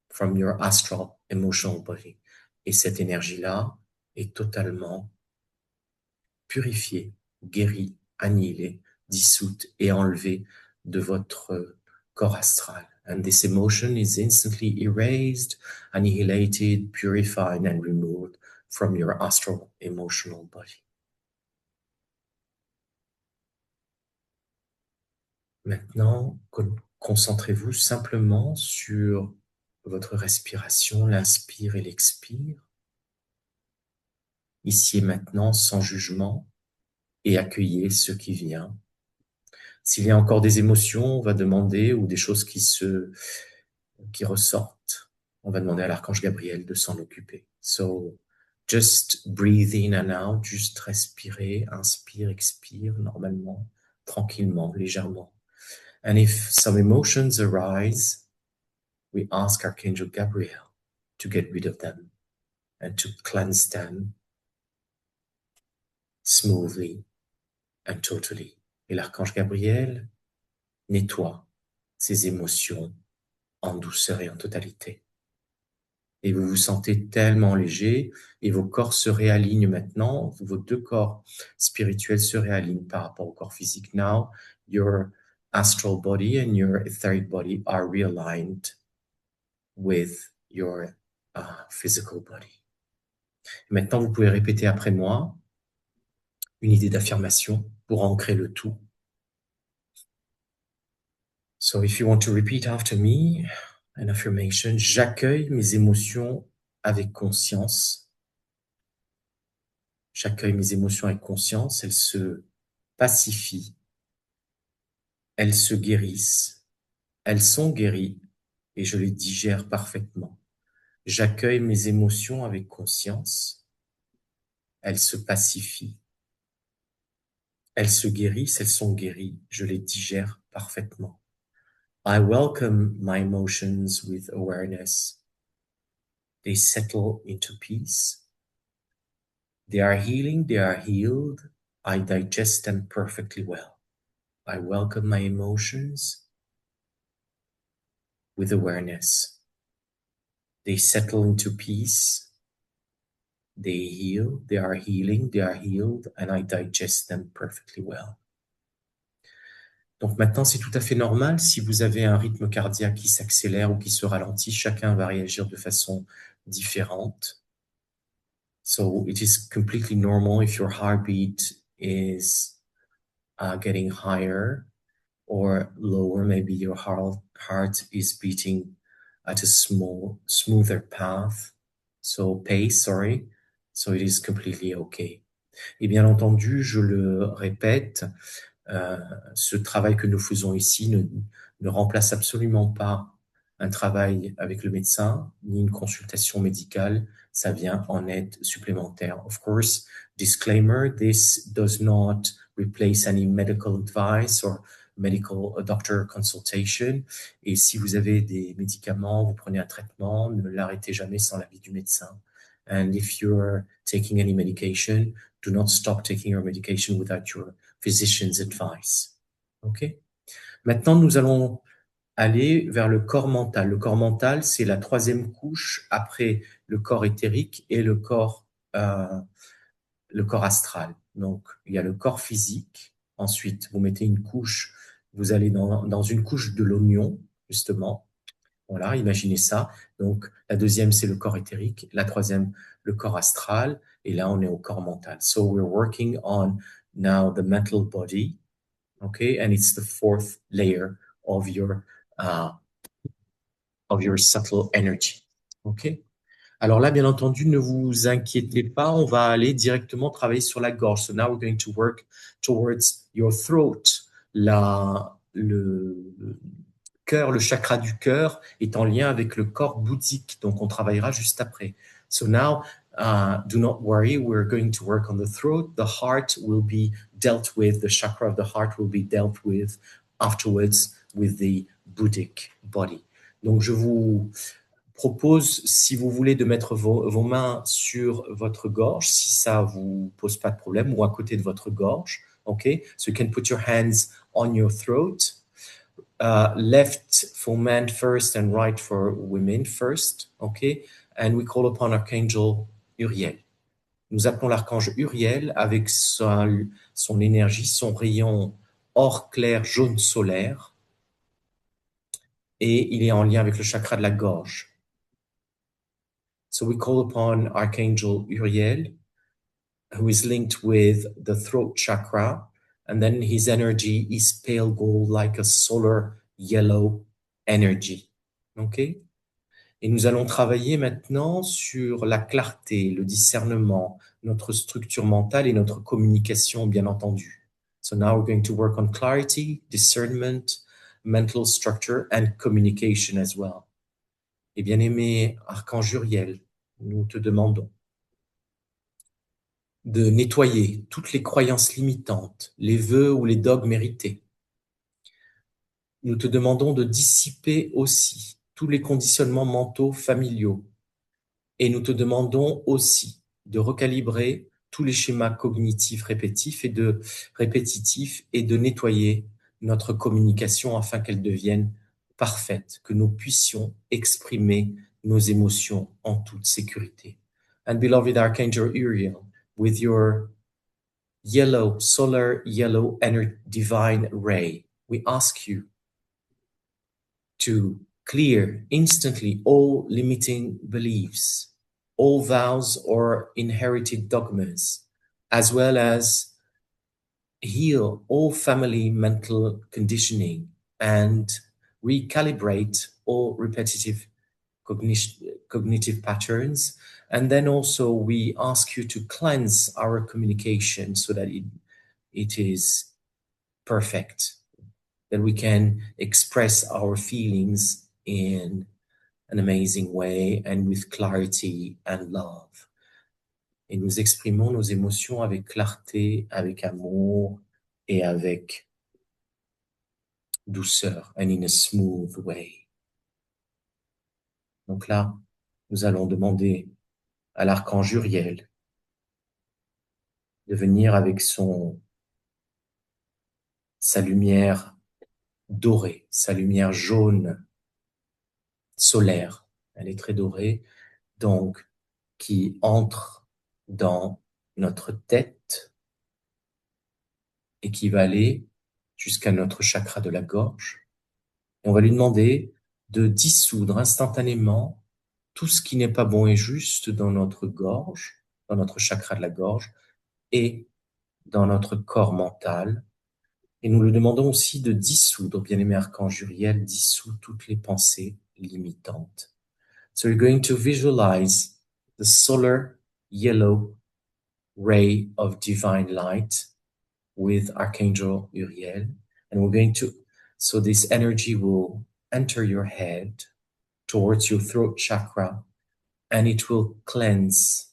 Speaker 1: from your astral emotional body. Et cette énergie-là est totalement purifiée, guérie, annihilée, dissoute et enlevée de votre corps astral. And this emotion is instantly erased, annihilated, purified, and removed from your astral emotional body. Maintenant, concentrez-vous simplement sur votre respiration, l'inspire et l'expire, ici et maintenant, sans jugement, et accueillez ce qui vient. S'il y a encore des émotions, on va demander, ou des choses qui ressortent, on va demander à l'archange Gabriel de s'en occuper. So, just breathe in and out, juste respirer, inspire, expire, normalement, tranquillement, légèrement. And if some emotions arise, we ask Archangel Gabriel to get rid of them and to cleanse them smoothly and totally. Et l'archange Gabriel nettoie ces émotions en douceur et en totalité. Et vous vous sentez tellement léger et vos corps se réalignent maintenant, vos deux corps spirituels se réalignent par rapport au corps physique. Now, your astral body and your etheric body are realigned with your physical body. Et maintenant, vous pouvez répéter après moi une idée d'affirmation pour ancrer le tout. So if you want to repeat after me, an affirmation, j'accueille mes émotions avec conscience. J'accueille mes émotions avec conscience, elles se pacifient, elles se guérissent, elles sont guéries et je les digère parfaitement. J'accueille mes émotions avec conscience, elles se pacifient, elles se guérissent, elles sont guéries, je les digère parfaitement. I welcome my emotions with awareness. They settle into peace. They are healing, they are healed. I digest them perfectly well. I welcome my emotions with awareness. They settle into peace. They heal, they are healing, they are healed, and I digest them perfectly well. Donc maintenant, c'est tout à fait normal. Si vous avez un rythme cardiaque qui s'accélère ou qui se ralentit, chacun va réagir de façon différente. So it is completely normal if your heartbeat is getting higher or lower. Maybe your heart is beating at a smoother path. So pace, sorry. So it is completely okay. Et bien entendu, je le répète, ce travail que nous faisons ici ne remplace absolument pas un travail avec le médecin, ni une consultation médicale. Ça vient en aide supplémentaire. Of course, disclaimer, this does not replace any medical advice or medical doctor consultation. Et si vous avez des médicaments, vous prenez un traitement, ne l'arrêtez jamais sans l'avis du médecin. And if you're taking any medication, do not stop taking your medication without your physician's advice. OK? Maintenant, nous allons aller vers le corps mental. Le corps mental, c'est la troisième couche après le corps éthérique et le corps astral. Donc, il y a le corps physique. Ensuite, vous mettez une couche, vous allez dans une couche de l'oignon, justement. Voilà, imaginez ça. Donc, la deuxième, c'est le corps éthérique. La troisième, le corps astral. Et là, on est au corps mental. So we're working on now the mental body, okay? And it's the fourth layer of your subtle energy, okay? Alors là, bien entendu, ne vous inquiétez pas, on va aller directement travailler sur la gorge. So now we're going to work towards your throat. Le cœur, le chakra du cœur est en lien avec le corps bouddhique, donc on travaillera juste après. So now, do not worry, we're going to work on the throat. The heart will be dealt with, the chakra of the heart will be dealt with afterwards with the Buddhic body. Donc je vous propose, si vous voulez, de mettre vos mains sur votre gorge, si ça vous pose pas de problème, ou à côté de votre gorge, okay? So you can put your hands on your throat, left for men first and right for women first, okay? And we call upon Archangel Uriel. Nous appelons l'archange Uriel avec son énergie, son rayon or clair jaune solaire, et il est en lien avec le chakra de la gorge. So we call upon Archangel Uriel, who is linked with the throat chakra, and then his energy is pale gold, like a solar yellow energy. Okay? Et nous allons travailler maintenant sur la clarté, le discernement, notre structure mentale et notre communication, bien entendu. So now we're going to work on clarity, discernment, mental structure, and communication as well. Et bien-aimé Archange Uriel, nous te demandons de nettoyer toutes les croyances limitantes, les vœux ou les dogmes hérités. Nous te demandons de dissiper aussi tous les conditionnements mentaux familiaux. Et nous te demandons aussi de recalibrer tous les schémas cognitifs répétitifs et de nettoyer notre communication afin qu'elle devienne parfaite, que nous puissions exprimer nos émotions en toute sécurité. And beloved Archangel Uriel, with your solar yellow divine ray, we ask you to clear instantly all limiting beliefs, all vows or inherited dogmas, as well as heal all family mental conditioning and recalibrate all repetitive cognitive patterns. And then also we ask you to cleanse our communication so that it is perfect, that we can express our feelings in an amazing way and with clarity and love. Et nous exprimons nos émotions avec clarté, avec amour et avec douceur, and in a smooth way. Donc là, nous allons demander à l'archange Uriel de venir avec sa lumière dorée, sa lumière jaune solaire. Elle est très dorée, donc qui entre dans notre tête et qui va aller jusqu'à notre chakra de la gorge. Et on va lui demander de dissoudre instantanément tout ce qui n'est pas bon et juste dans notre gorge, dans notre chakra de la gorge et dans notre corps mental. Et nous lui demandons aussi de dissoudre, bien-aimé archange Uriel, dissout toutes les pensées limitantes. So you're going to visualize the solar yellow ray of divine light with Archangel Uriel. And we're going to, so this energy will enter your head towards your throat chakra, and it will cleanse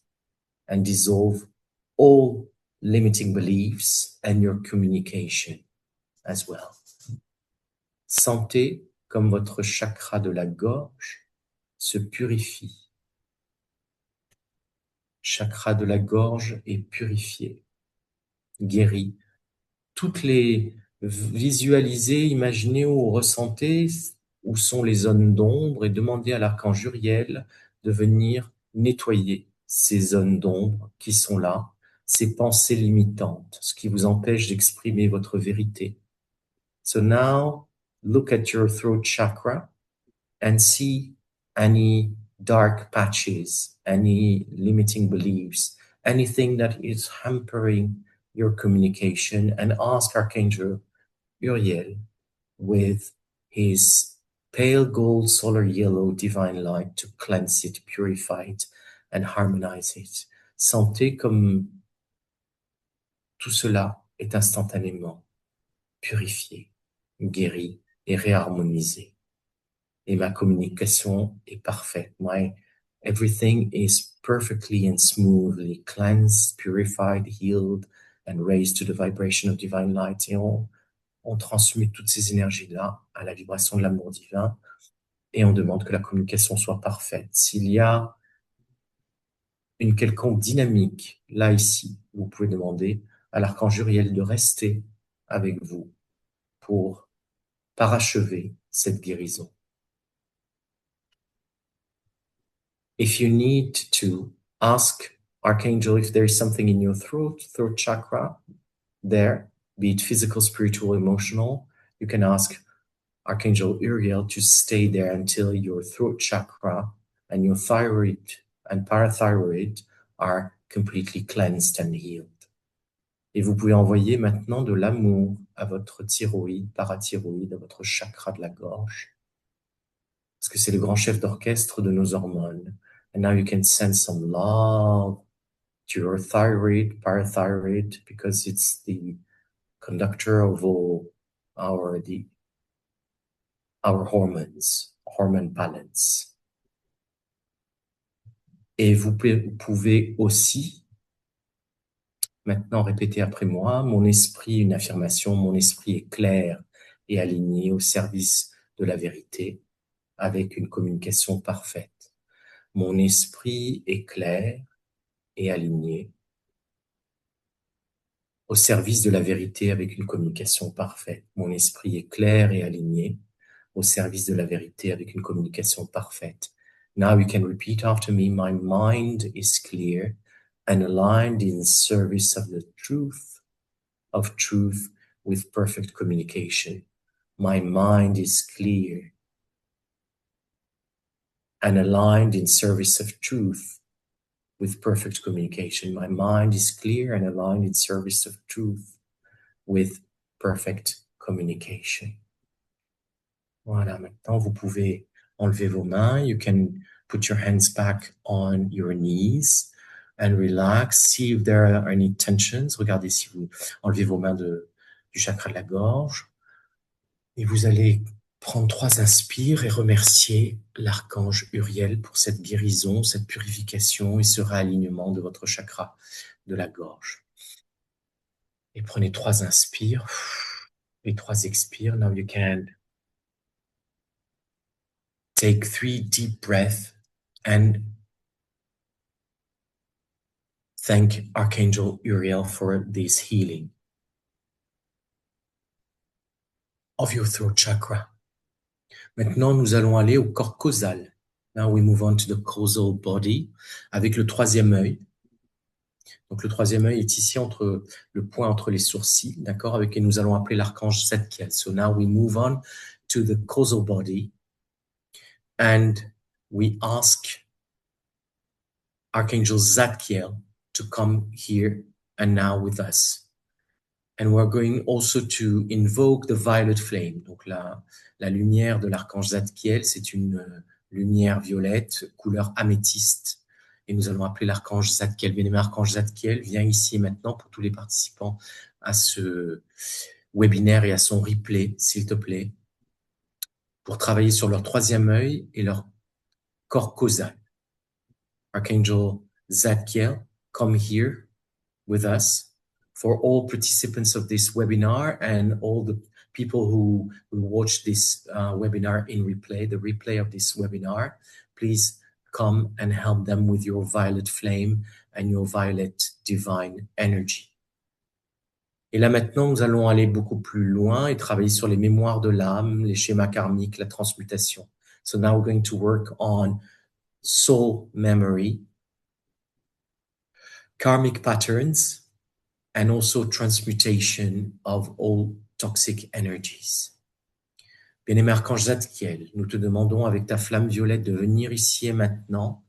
Speaker 1: and dissolve all limiting beliefs and your communication as well. Sentez comme votre chakra de la gorge se purifie. Chakra de la gorge est purifié, guéri. Toutes les visualisez, imaginez ou ressentez où sont les zones d'ombre et demandez à l'archange Uriel de venir nettoyer ces zones d'ombre qui sont là, ces pensées limitantes, ce qui vous empêche d'exprimer votre vérité. So now, look at your throat chakra and see any dark patches, any limiting beliefs, anything that is hampering your communication, and ask Archangel Uriel with his pale gold solar yellow divine light to cleanse it, purify it, and harmonize it. Sentez comme tout cela est instantanément purifié, guéri et réharmonisé. Et ma communication est parfaite. Everything is perfectly and smoothly cleansed, purified, healed, and raised to the vibration of divine light. Et on transmute toutes ces énergies-là à la vibration de l'amour divin et on demande que la communication soit parfaite. S'il y a une quelconque dynamique, là, ici, vous pouvez demander à l'archange Uriel de rester avec vous pour parachever cette guérison. If you need to, ask Archangel if there is something in your throat chakra there, be it physical, spiritual, emotional. You can ask Archangel Uriel to stay there until your throat chakra and your thyroid and parathyroid are completely cleansed and healed. Et vous pouvez envoyer maintenant de l'amour à votre thyroïde, parathyroïde, à votre chakra de la gorge. Parce que c'est le grand chef d'orchestre de nos hormones. And now you can send some love to your thyroid, parathyroid, because it's the conductor of all our hormones, hormone balance. Et vous pouvez aussi maintenant répéter après moi, mon esprit, une affirmation, mon esprit est clair et aligné au service de la vérité avec une communication parfaite. Mon esprit est clair et aligné au service de la vérité avec une communication parfaite. Mon esprit est clair et aligné au service de la vérité avec une communication parfaite. Now you can repeat after me. My mind is clear and aligned in service of the truth with perfect communication. My mind is clear and aligned in service of truth with perfect communication. My mind is clear and aligned in service of truth with perfect communication. Voilà, maintenant vous pouvez enlever vos mains. You can put your hands back on your knees and relax. See if there are any tensions. Regardez si vous enlevez vos mains du chakra de la gorge. Et vous allez prendre 3 inspires et remercier l'archange Uriel pour cette guérison, cette purification et ce réalignement de votre chakra de la gorge. Et prenez 3 inspires et 3 expires. Now you can take 3 deep breaths and thank Archangel Uriel for this healing of your throat chakra. Maintenant, nous allons aller au corps causal. Now we move on to the causal body avec le 3e œil. Donc, le 3e œil est ici entre le point entre les sourcils, d'accord, avec et nous allons appeler l'archange Zadkiel. So now we move on to the causal body and we ask Archangel Zadkiel to come here and now with us. And we're going also to invoke the violet flame. Donc, la lumière de l'archange Zadkiel, c'est une lumière violette, couleur améthyste. Et nous allons appeler l'archange Zadkiel. Bien-aimé archange Zadkiel, viens ici et maintenant pour tous les participants à ce webinaire et à son replay, s'il te plaît, pour travailler sur leur 3e œil et leur corps causal. Archangel Zadkiel, come here with us. For all participants of this webinar and all the people who will watch this webinar in replay, the replay of this webinar, please come and help them with your violet flame and your violet divine energy. Et là maintenant, nous allons aller beaucoup plus loin et travailler sur les mémoires de l'âme, les schémas karmiques, la transmutation. So now we're going to work on soul memory, karmic patterns, and also transmutation of all toxic energies. Bien-aimé archange Zadkiel, nous te demandons avec ta flamme violette de venir ici et maintenant,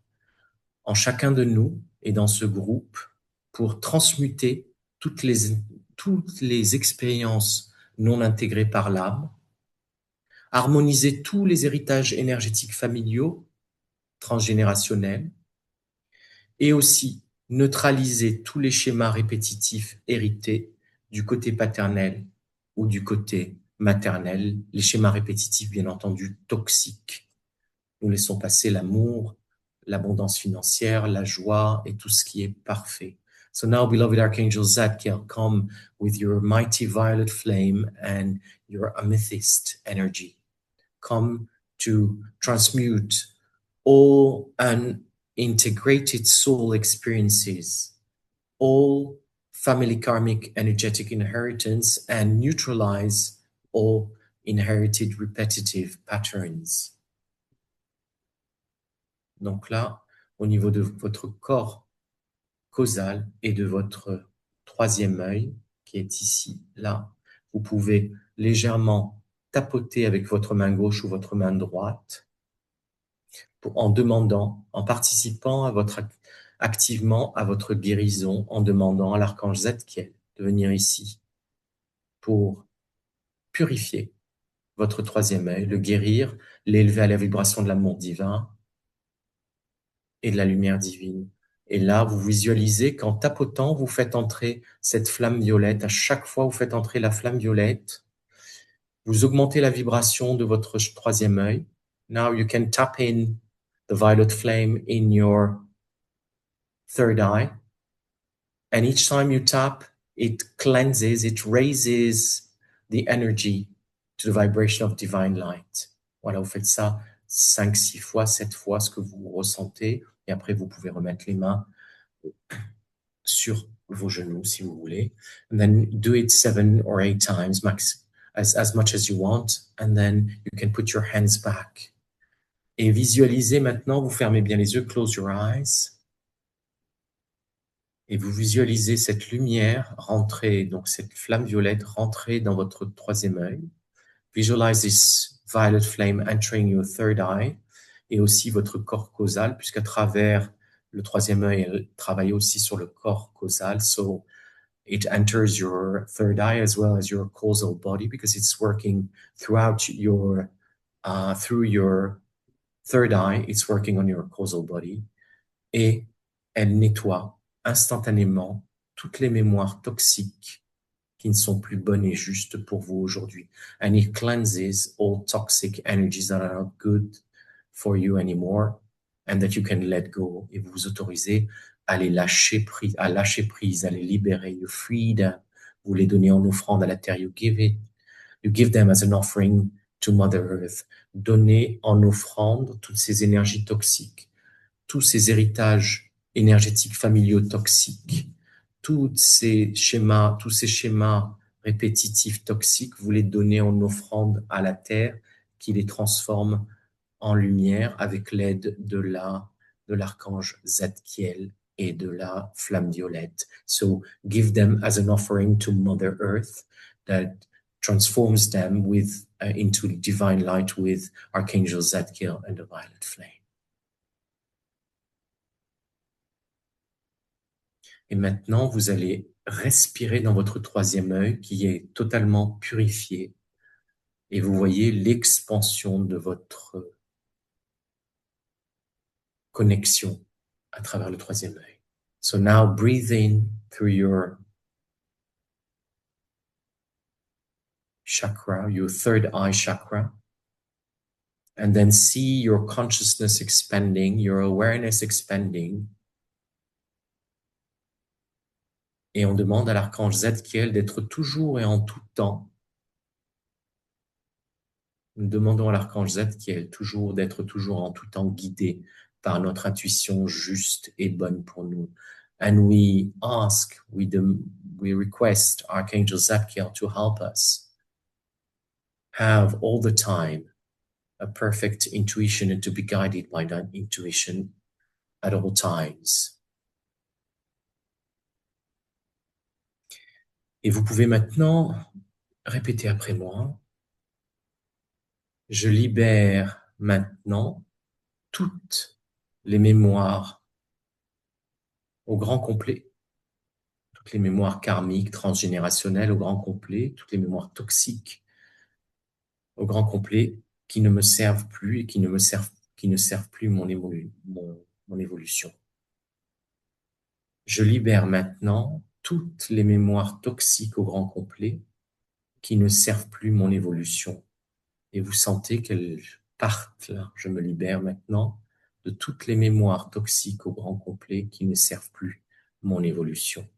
Speaker 1: en chacun de nous et dans ce groupe, pour transmuter toutes les expériences non intégrées par l'âme, harmoniser tous les héritages énergétiques familiaux, transgénérationnels, et aussi neutraliser tous les schémas répétitifs hérités du côté paternel ou du côté maternel, les schémas répétitifs bien entendu toxiques. Nous laissons passer l'amour, l'abondance financière, la joie et tout ce qui est parfait. So now, beloved Archangel Zadkiel, come with your mighty violet flame and your amethyst energy. Come to transmute all unintegrated soul experiences, all family karmic energetic inheritance, and neutralize all inherited repetitive patterns. Donc là, au niveau de votre corps causal et de votre troisième œil, qui est ici, là, vous pouvez légèrement tapoter avec votre main gauche ou votre main droite en demandant, en participant activement à votre guérison, en demandant à l'archange Zadkiel de venir ici pour purifier votre troisième œil, le guérir, l'élever à la vibration de l'amour divin et de la lumière divine. Et là, vous visualisez qu'en tapotant, vous faites entrer cette flamme violette. À chaque fois, vous faites entrer la flamme violette. Vous augmentez la vibration de votre troisième œil. Now you can tap in the violet flame in your third eye. And each time you tap, it cleanses, it raises the energy to the vibration of divine light. Voilà, vous faites ça 5, 6 fois, 7 fois, ce que vous ressentez. Et après, vous pouvez remettre les mains sur vos genoux, si vous voulez. And then do it 7 or 8 times, max, as much as you want. And then you can put your hands back. Et visualisez maintenant, vous fermez bien les yeux, close your eyes. Et vous visualisez cette lumière rentrer, donc cette flamme violette rentrer dans votre troisième œil. Visualize this violet flame entering your third eye et aussi votre corps causal, puisqu'à travers le troisième œil, elle travaille aussi sur le corps causal. So it enters your third eye as well as your causal body because it's working throughout your, through your third eye, it's working on your causal body. Et elle nettoie instantanément toutes les mémoires toxiques qui ne sont plus bonnes et justes pour vous aujourd'hui. And it cleanses all toxic energies that are not good for you anymore and that you can let go. Et vous vous autorisez à les lâcher prise, à les libérer. You free them. Vous les donnez en offrande à la terre. You give them as an offering to Mother Earth. Donnez en offrande toutes ces énergies toxiques, tous ces héritages énergétiques familiaux toxiques, tous ces schémas répétitifs toxiques, vous les donnez en offrande à la terre qui les transforme en lumière avec l'aide de l'archange Zadkiel et de la flamme violette. So give them as an offering to Mother Earth that transforms them into divine light with Archangel Zadkiel and the violet flame. Et maintenant, vous allez respirer dans votre troisième œil qui est totalement purifié. Et vous voyez l'expansion de votre connexion à travers le troisième œil. So now breathe in through your chakra, your third eye chakra. And then see your consciousness expanding, your awareness expanding. Et on demande à l'archange Zadkiel d'être toujours et en tout temps. Nous demandons à l'archange Zadkiel d'être toujours en tout temps guidé par notre intuition juste et bonne pour nous. And we ask, we request Archangel Zadkiel to help us have all the time a perfect intuition and to be guided by that intuition at all times. Et vous pouvez maintenant répéter après moi. Je libère maintenant toutes les mémoires au grand complet toutes les mémoires karmiques, transgénérationnelles au grand complet, toutes les mémoires toxiques au grand complet qui ne me servent plus et qui ne servent plus mon évolution. Je libère maintenant toutes les mémoires toxiques au grand complet qui ne servent plus mon évolution. Et vous sentez qu'elles partent là. Je me libère maintenant de toutes les mémoires toxiques au grand complet qui ne servent plus mon évolution.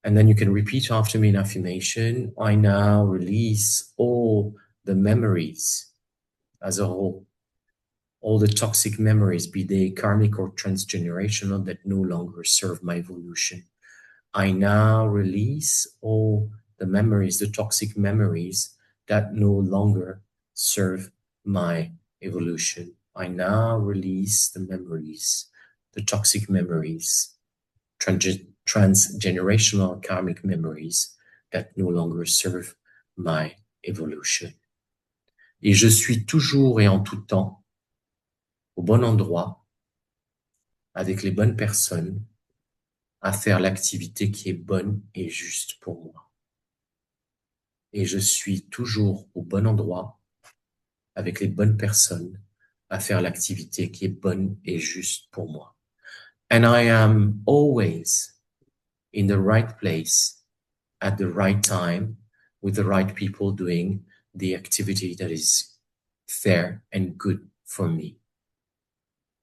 Speaker 1: And then you can repeat after me in affirmation, I now release all the memories as a whole, all the toxic memories, be they karmic or transgenerational, that no longer serve my evolution. I now release all the memories, the toxic memories that no longer serve my evolution. I now release the memories, the toxic memories, transgenerational karmic memories that no longer serve my evolution. Et je suis toujours et en tout temps au bon endroit, avec les bonnes personnes, à faire l'activité qui est bonne et juste pour moi. Et je suis toujours au bon endroit, avec les bonnes personnes, à faire l'activité qui est bonne et juste pour moi. And I am always in the right place, at the right time, with the right people doing the activity that is fair and good for me.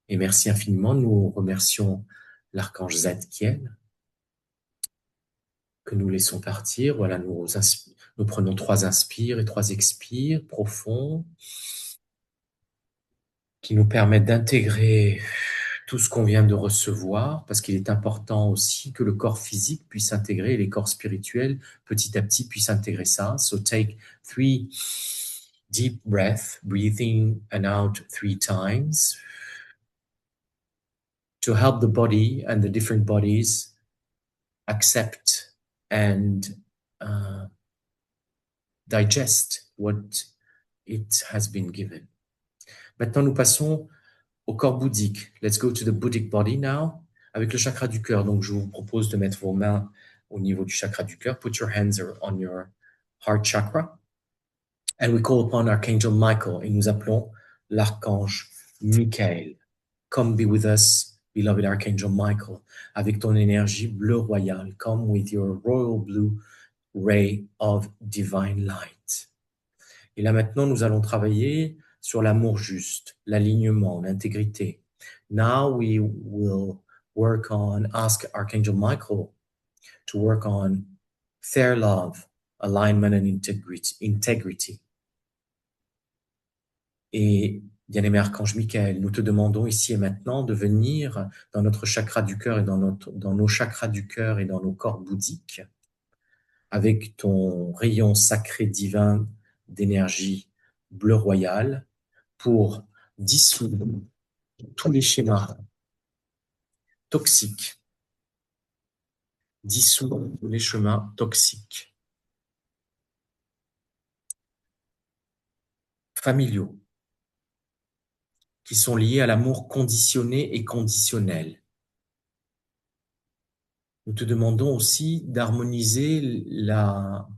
Speaker 1: Et merci infiniment. Nous remercions l'archange Zadkiel, que nous laissons partir. Voilà, nous prenons 3 inspires et 3 expires profonds qui nous permettent d'intégrer tout ce qu'on vient de recevoir, parce qu'il est important aussi que le corps physique puisse intégrer et les corps spirituels petit à petit puissent intégrer ça. So take 3 deep breaths, breathing and out 3 times to help the body and the different bodies accept and digest what it has been given. Maintenant, nous passons au corps bouddhique. Let's go to the Buddhic body now, avec le chakra du cœur. Donc, je vous propose de mettre vos mains au niveau du chakra du cœur. Put your hands on your heart chakra. And we call upon Archangel Michael. Et nous appelons l'archange Michael. Come be with us, beloved Archangel Michael, avec ton énergie bleu royale. Come with your royal blue ray of divine light. Et là maintenant, nous allons travailler sur l'amour juste, l'alignement, l'intégrité. Now we will work on, ask Archangel Michael to work on fair love, alignment and integrity. Et bien-aimé Archange Michael, nous te demandons ici et maintenant de venir dans notre chakra du cœur et dans nos chakras du cœur et dans nos corps bouddhiques avec ton rayon sacré divin d'énergie bleu royal pour dissoudre tous les schémas toxiques, dissoudre tous les schémas toxiques, familiaux, qui sont liés à l'amour conditionné et conditionnel. Nous te demandons aussi d'harmoniser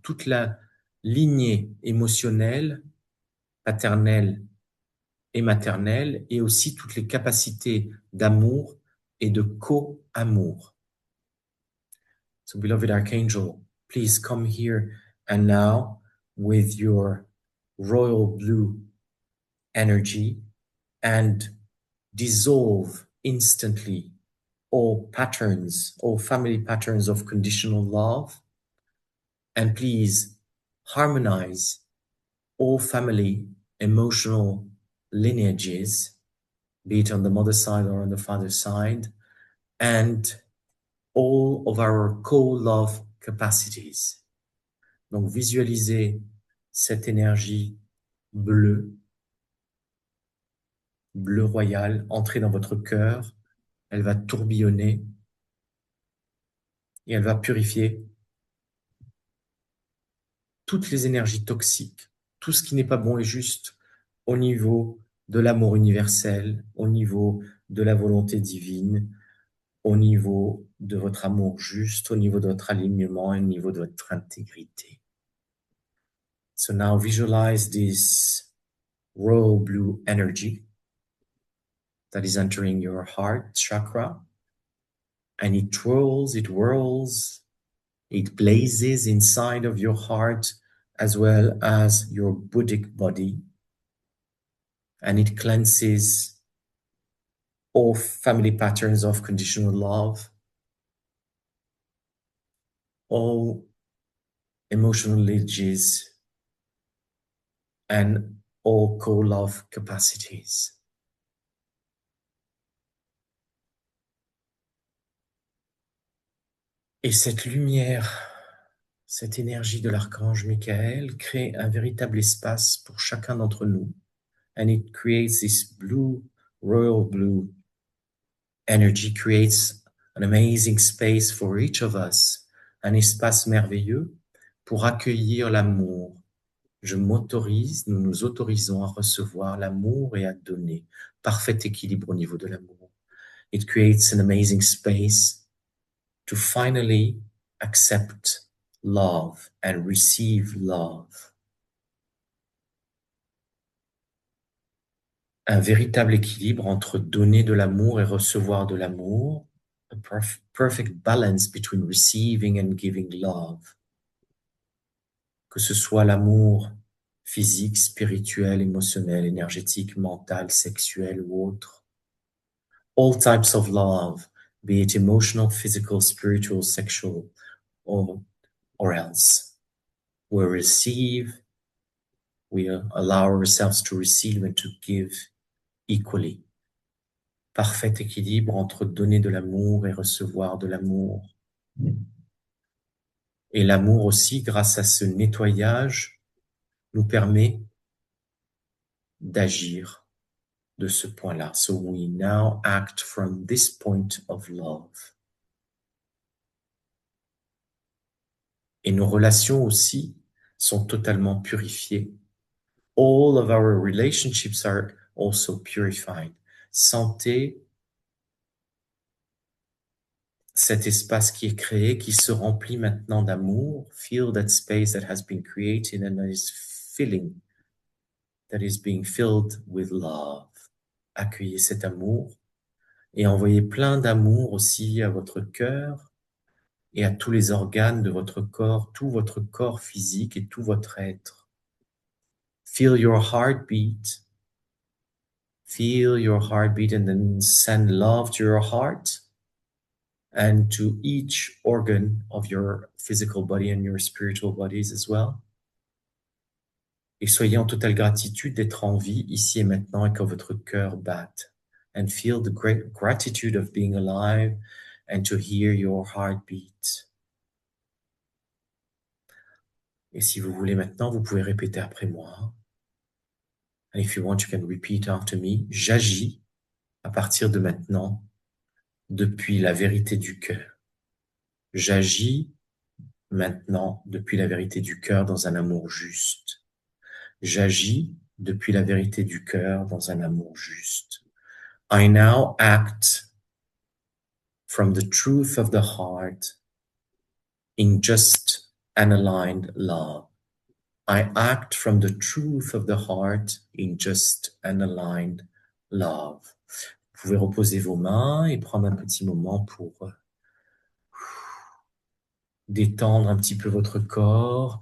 Speaker 1: toute la lignée émotionnelle, paternelle et maternelle, et aussi toutes les capacités d'amour et de co-amour. So, beloved Archangel, please come here and now with your royal blue energy and dissolve instantly all patterns, all family patterns of conditional love, and please harmonize all family emotional lineages, be it on the mother side or on the father side, and all of our co-love capacities. Donc, visualisez cette énergie bleue, bleu royal, entrer dans votre cœur. Elle va tourbillonner et elle va purifier toutes les énergies toxiques, tout ce qui n'est pas bon et juste au niveau de l'amour universel, au niveau de la volonté divine, au niveau de votre amour juste, au niveau de votre alignement et au niveau de votre intégrité. So now visualize this royal blue energy that is entering your heart chakra, and it whirls, it blazes inside of your heart as well as your Buddhic body, and it cleanses all family patterns of conditional love, all emotional lineages, and all co-love capacities. Et cette lumière, cette énergie de l'archange Michael crée un véritable espace pour chacun d'entre nous. And it creates this blue, royal blue energy, creates an amazing space for each of us, un espace merveilleux pour accueillir l'amour. Nous nous autorisons à recevoir l'amour et à donner. Parfait équilibre au niveau de l'amour. It creates an amazing space to finally accept love and receive love. Un véritable équilibre entre donner de l'amour et recevoir de l'amour. A perfect balance between receiving and giving love. Que ce soit l'amour physique, spirituel, émotionnel, énergétique, mental, sexuel ou autre. All types of love, be it emotional, physical, spiritual, sexual, or else. We receive, we allow ourselves to receive and to give equally. Parfait équilibre entre donner de l'amour et recevoir de l'amour. Et l'amour aussi, grâce à ce nettoyage, nous permet d'agir de ce point-là. So we now act from this point of love. Et nos relations aussi sont totalement purifiées. All of our relationships are also purified. Sentez cet espace qui est créé, qui se remplit maintenant d'amour. Feel that space that has been created and that is being filled with love. Accueillez cet amour et envoyez plein d'amour aussi à votre cœur et à tous les organes de votre corps, tout votre corps physique et tout votre être. Feel your heartbeat. Feel your heartbeat and then send love to your heart and to each organ of your physical body and your spiritual bodies as well. Et soyez en totale gratitude d'être en vie ici et maintenant et que votre cœur batte. And feel the great gratitude of being alive and to hear your heartbeat. Et si vous voulez maintenant, vous pouvez répéter après moi. And if you want, you can repeat after me. J'agis à partir de maintenant depuis la vérité du cœur. J'agis maintenant depuis la vérité du cœur dans un amour juste. J'agis depuis la vérité du cœur dans un amour juste. I now act from the truth of the heart in just and aligned love. I act from the truth of the heart in just and aligned love. Vous pouvez reposer vos mains et prendre un petit moment pour détendre un petit peu votre corps,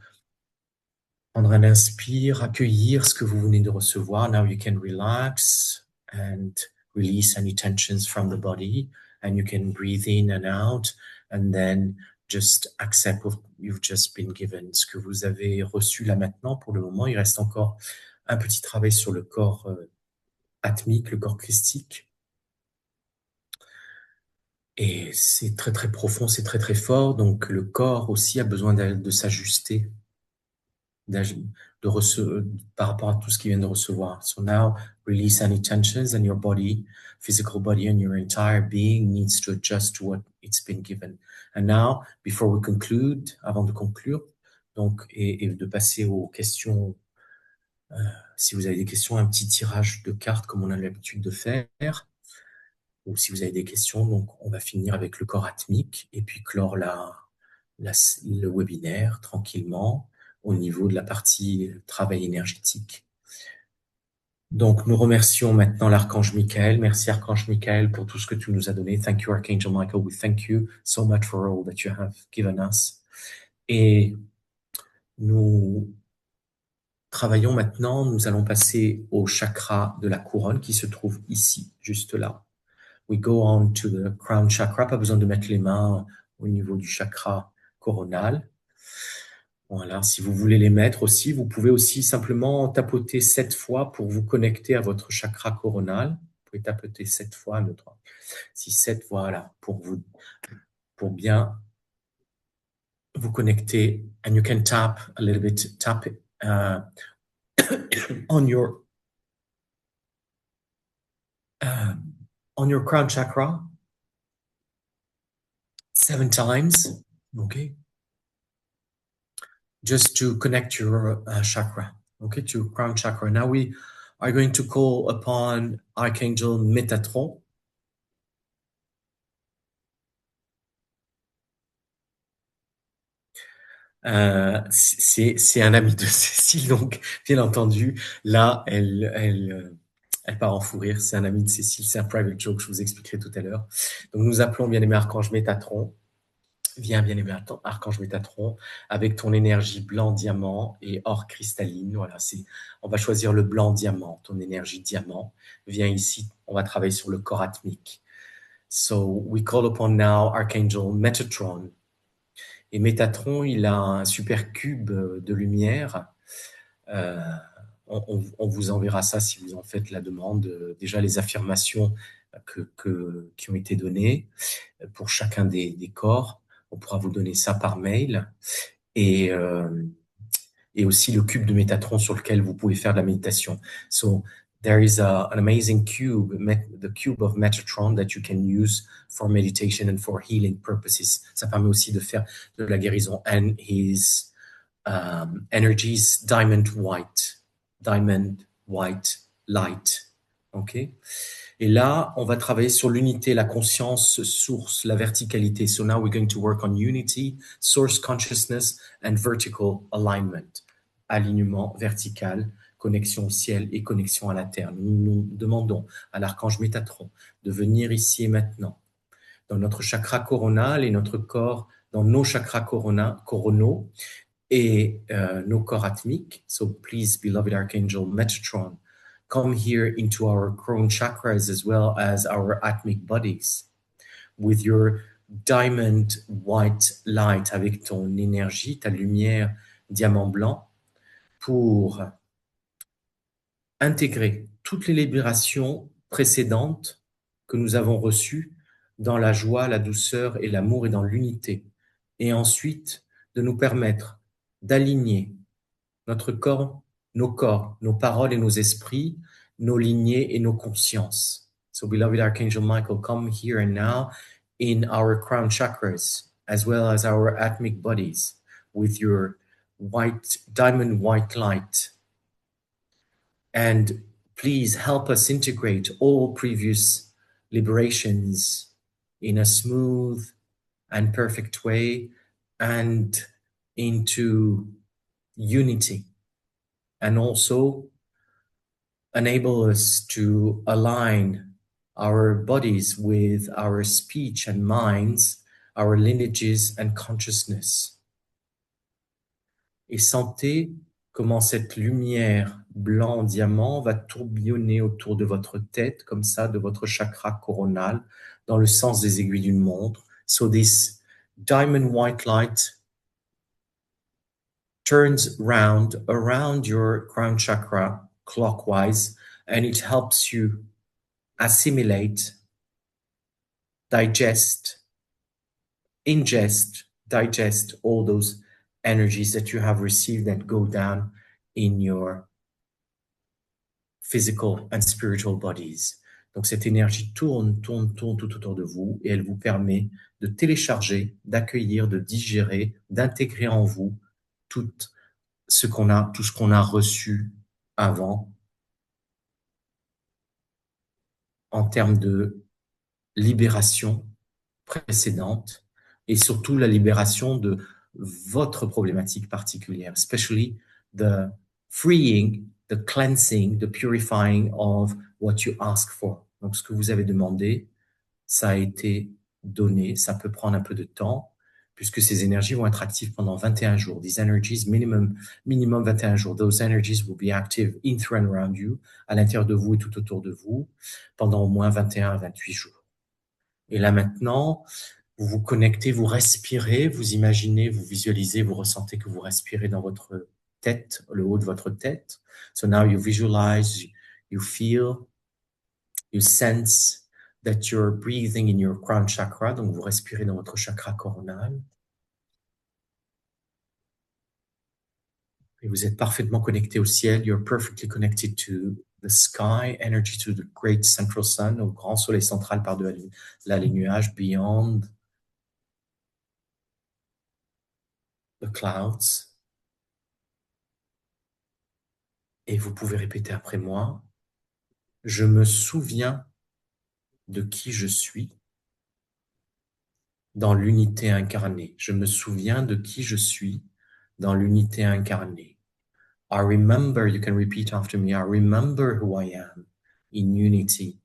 Speaker 1: prendre un inspire, accueillir ce que vous venez de recevoir. Now you can relax and release any tensions from the body, and you can breathe in and out, and then just accept what you've just been given. Ce que vous avez reçu là maintenant, pour le moment, il reste encore un petit travail sur le corps atmique, le corps christique. Et c'est très très profond, c'est très très fort, donc le corps aussi a besoin de s'ajuster par rapport à tout ce qu'il vient de recevoir. So now release any tensions and your body, physical body and your entire being needs to adjust to what it's been given. And now, before we conclude, avant de conclure, donc, et de passer aux questions, si vous avez des questions, un petit tirage de cartes comme on a l'habitude de faire. ou si vous avez des questions. Donc, on va finir avec le corps atmique et puis clore le webinaire tranquillement au niveau de la partie travail énergétique. Donc, nous remercions maintenant l'Archange Michael. Merci, Archange Michael, pour tout ce que tu nous as donné. Thank you, Archangel Michael. We thank you so much for all that you have given us. Et nous travaillons maintenant, nous allons passer au chakra de la couronne qui se trouve ici, juste là. We go on to the crown chakra. Pas besoin de mettre les mains au niveau du chakra coronal. Voilà, si vous voulez les mettre aussi, vous pouvez aussi simplement tapoter 7 fois pour vous connecter à votre chakra coronal. Vous pouvez tapoter 7 fois, 1, 2, 3, 6, 7, voilà, pour bien vous connecter. And you can tap a little bit, tap on your crown chakra 7 times, okay? Just to connect your chakra, okay, to crown chakra. Now we are going to call upon Archangel Metatron. C'est un ami de Cécile, donc bien entendu, là, elle part en fou rire. C'est un ami de Cécile, c'est un private joke, je vous expliquerai tout à l'heure. Donc nous appelons bien-aimé Archange Métatron. Viens, bien-aimé Archange Métatron, avec ton énergie blanc diamant et or cristalline. Voilà, on va choisir le blanc diamant, ton énergie diamant. Viens ici, on va travailler sur le corps atmique. So we call upon now Archangel Metatron. Et Métatron, il a un super cube de lumière. On vous enverra ça si vous en faites la demande. Déjà, les affirmations qui ont été données pour chacun des corps. On pourra vous donner ça par mail. Et aussi le cube de Métatron sur lequel vous pouvez faire de la méditation. So there is an amazing cube, the cube of Metatron that you can use for meditation and for healing purposes. Ça permet aussi de faire de la guérison. And his energies diamond white light. OK? Et là, on va travailler sur l'unité, la conscience source, la verticalité. So now we're going to work on unity, source consciousness, and vertical alignment. Alignement vertical, connexion au ciel et connexion à la terre. Nous demandons à l'archange Métatron de venir ici et maintenant, dans notre chakra coronal et notre corps, dans nos chakras coronaux et nos corps atmiques. So please, beloved Archangel Metatron, come here into our crown chakras as well as our atmic bodies with your diamond white light, avec ton énergie, ta lumière diamant blanc, pour intégrer toutes les libérations précédentes que nous avons reçues dans la joie, la douceur et l'amour et dans l'unité. Et ensuite, de nous permettre d'aligner notre corps, nos paroles et nos esprits, nos lignées et nos consciences. So, beloved Archangel Michael, come here and now in our crown chakras, as well as our atmic bodies, with your diamond white light. And please help us integrate all previous liberations in a smooth and perfect way and into unity. And also enable us to align our bodies with our speech and minds, our lineages and consciousness. Et sentez comment cette lumière blanc diamant va tourbillonner autour de votre tête, comme ça, de votre chakra coronal, dans le sens des aiguilles d'une montre. So this diamond white light turns around your crown chakra clockwise, and it helps you assimilate, digest all those energies that you have received that go down in your physical and spiritual bodies. Donc cette énergie tourne tout autour de vous et elle vous permet de télécharger, d'accueillir, de digérer, d'intégrer en vous tout ce qu'on a reçu avant en termes de libération précédente et surtout la libération de votre problématique particulière, especially the freeing, the cleansing, the purifying of what you ask for. Donc, ce que vous avez demandé, ça a été donné. Ça peut prendre un peu de temps puisque ces énergies vont être actives pendant 21 jours. These energies, minimum 21 jours. Those energies will be active in, through and around you, à l'intérieur de vous et tout autour de vous, pendant au moins 21 à 28 jours. Et là maintenant, vous vous connectez, vous respirez, vous imaginez, vous visualisez, vous ressentez que vous respirez dans votre tête, le haut de votre tête. So now you visualize, you feel, you sense that you're breathing in your crown chakra. Donc vous respirez dans votre chakra coronal. Et vous êtes parfaitement connecté au ciel. You're perfectly connected to the sky, energy to the great central sun, au grand soleil central par-delà les nuages, beyond the clouds. Et vous pouvez répéter après moi. Je me souviens de qui je suis dans l'unité incarnée. Je me souviens de qui je suis dans l'unité incarnée. I remember, you can repeat after me, I remember who I am in unity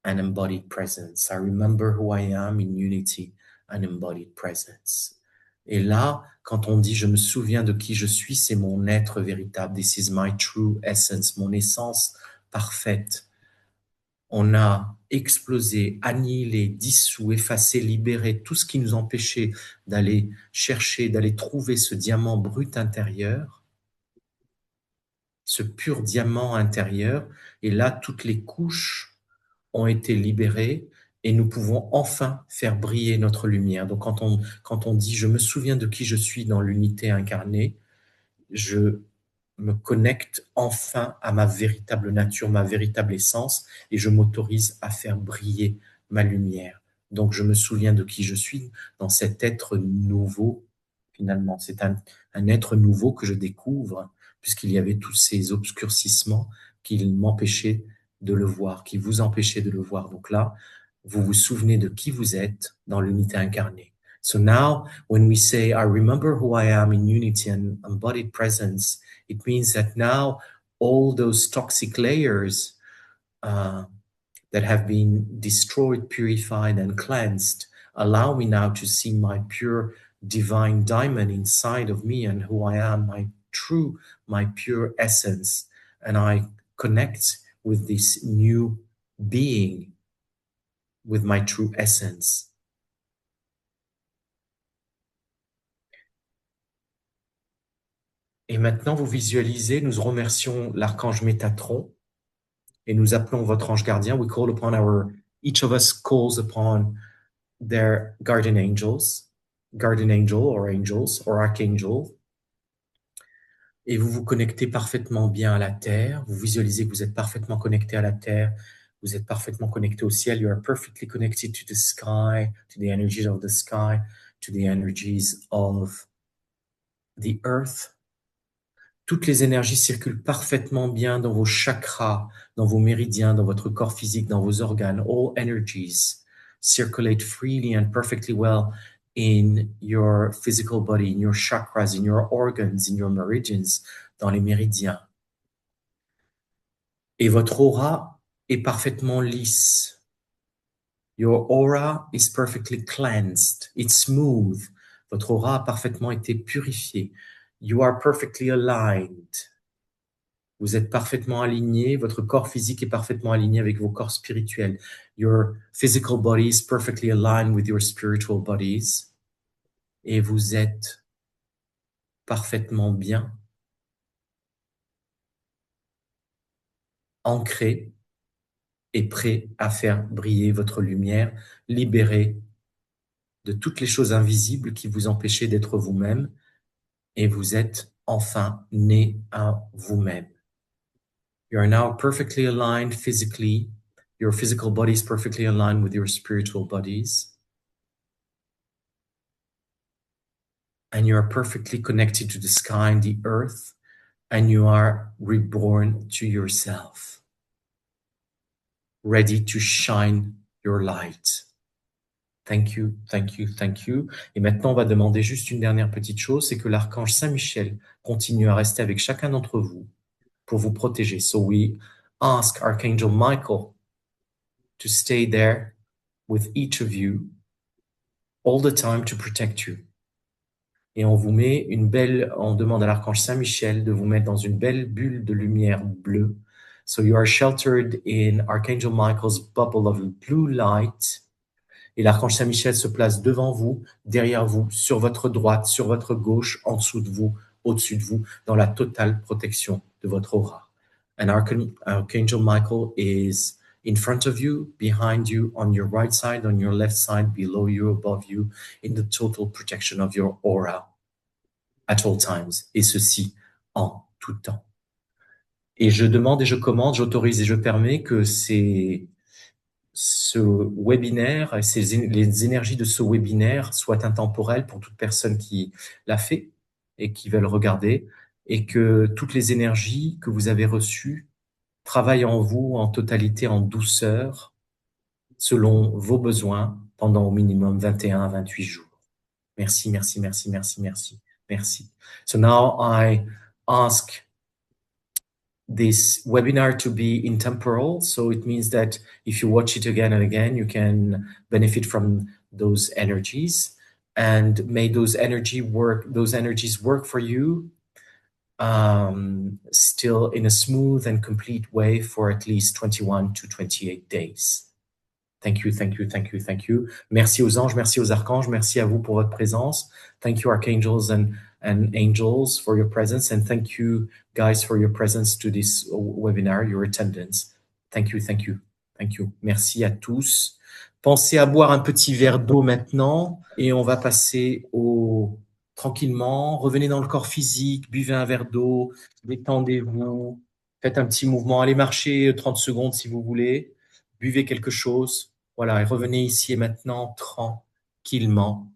Speaker 1: and embodied presence. I remember who I am in unity and embodied presence. Et là, quand on dit je me souviens de qui je suis, c'est mon être véritable. This is my true essence, mon essence parfaite. On a explosé, annihilé, dissous, effacé, libéré tout ce qui nous empêchait d'aller chercher, d'aller trouver ce diamant brut intérieur, ce pur diamant intérieur. Et là, toutes les couches ont été libérées et nous pouvons enfin faire briller notre lumière. Donc, quand on dit « je me souviens de qui je suis dans l'unité incarnée », je me connecte enfin à ma véritable nature, ma véritable essence, et je m'autorise à faire briller ma lumière. Donc, je me souviens de qui je suis dans cet être nouveau, finalement. C'est un être nouveau que je découvre, puisqu'il y avait tous ces obscurcissements qui m'empêchaient de le voir, qui vous empêchaient de le voir. Donc là, vous vous souvenez de qui vous êtes dans l'unité incarnée. So now, when we say, I remember who I am in unity and embodied presence, it means that now all those toxic layers that have been destroyed, purified, and cleansed allow me now to see my pure divine diamond inside of me and who I am, my pure essence. And I connect with this new being, with my true essence. Et maintenant, vous visualisez, nous remercions l'archange Métatron et nous appelons votre ange gardien. We call upon each of us calls upon their guardian angel or angels or archangel. Et vous vous connectez parfaitement bien à la terre. Vous visualisez que vous êtes parfaitement connecté à la terre. Vous êtes parfaitement connecté au ciel. You are perfectly connected to the sky, to the energies of the sky, to the energies of the earth. Toutes les énergies circulent parfaitement bien dans vos chakras, dans vos méridiens, dans votre corps physique, dans vos organes. All energies circulate freely and perfectly well in your physical body, in your chakras, in your organs, in your meridians, dans les méridiens. Et votre aura est parfaitement lisse. Your aura is perfectly cleansed. It's smooth. Votre aura a parfaitement été purifiée. You are perfectly aligned. Vous êtes parfaitement aligné. Votre corps physique est parfaitement aligné avec vos corps spirituels. Your physical body is perfectly aligned with your spiritual bodies. Et vous êtes parfaitement bien ancré et prêt à faire briller votre lumière, libéré de toutes les choses invisibles qui vous empêchaient d'être vous-même. Et vous êtes enfin né à vous-même. You are now perfectly aligned physically. Your physical body is perfectly aligned with your spiritual bodies. And you are perfectly connected to the sky and the earth. And you are reborn to yourself, ready to shine your light. Thank you, thank you, thank you. Et maintenant, on va demander juste une dernière petite chose, c'est que l'archange Saint-Michel continue à rester avec chacun d'entre vous pour vous protéger. So we ask Archangel Michael to stay there with each of you all the time to protect you. Et on on demande à l'archange Saint-Michel de vous mettre dans une belle bulle de lumière bleue. So you are sheltered in Archangel Michael's bubble of blue light. Et l'archange Saint-Michel se place devant vous, derrière vous, sur votre droite, sur votre gauche, en dessous de vous, au-dessus de vous, dans la totale protection de votre aura. And Archangel Michael is in front of you, behind you, on your right side, on your left side, below you, above you, in the total protection of your aura at all times. Et ceci en tout temps. Et je demande et je commande, j'autorise et je permets que ce webinaire, les énergies de ce webinaire soient intemporelles pour toute personne qui l'a fait et qui veut le regarder, et que toutes les énergies que vous avez reçues travaillent en vous en totalité, en douceur, selon vos besoins, pendant au minimum 21 à 28 jours. Merci, merci, merci, merci, merci, merci. So now I ask this webinar to be intemporal. So it means that if you watch it again and again, you can benefit from those energies, and may those energies work for you still in a smooth and complete way for at least 21 to 28 days. Thank you, thank you, thank you, thank you. Merci aux anges, merci aux archanges, merci à vous pour votre présence. Thank you, archangels and angels, for your presence, and thank you, guys, for your presence to this webinar, your attendance. Thank you, thank you, thank you. Merci à tous. Pensez à boire un petit verre d'eau maintenant, et on va passer tranquillement. Revenez dans le corps physique, buvez un verre d'eau, détendez-vous, faites un petit mouvement, allez marcher 30 secondes si vous voulez, buvez quelque chose. Voilà, et revenez ici et maintenant tranquillement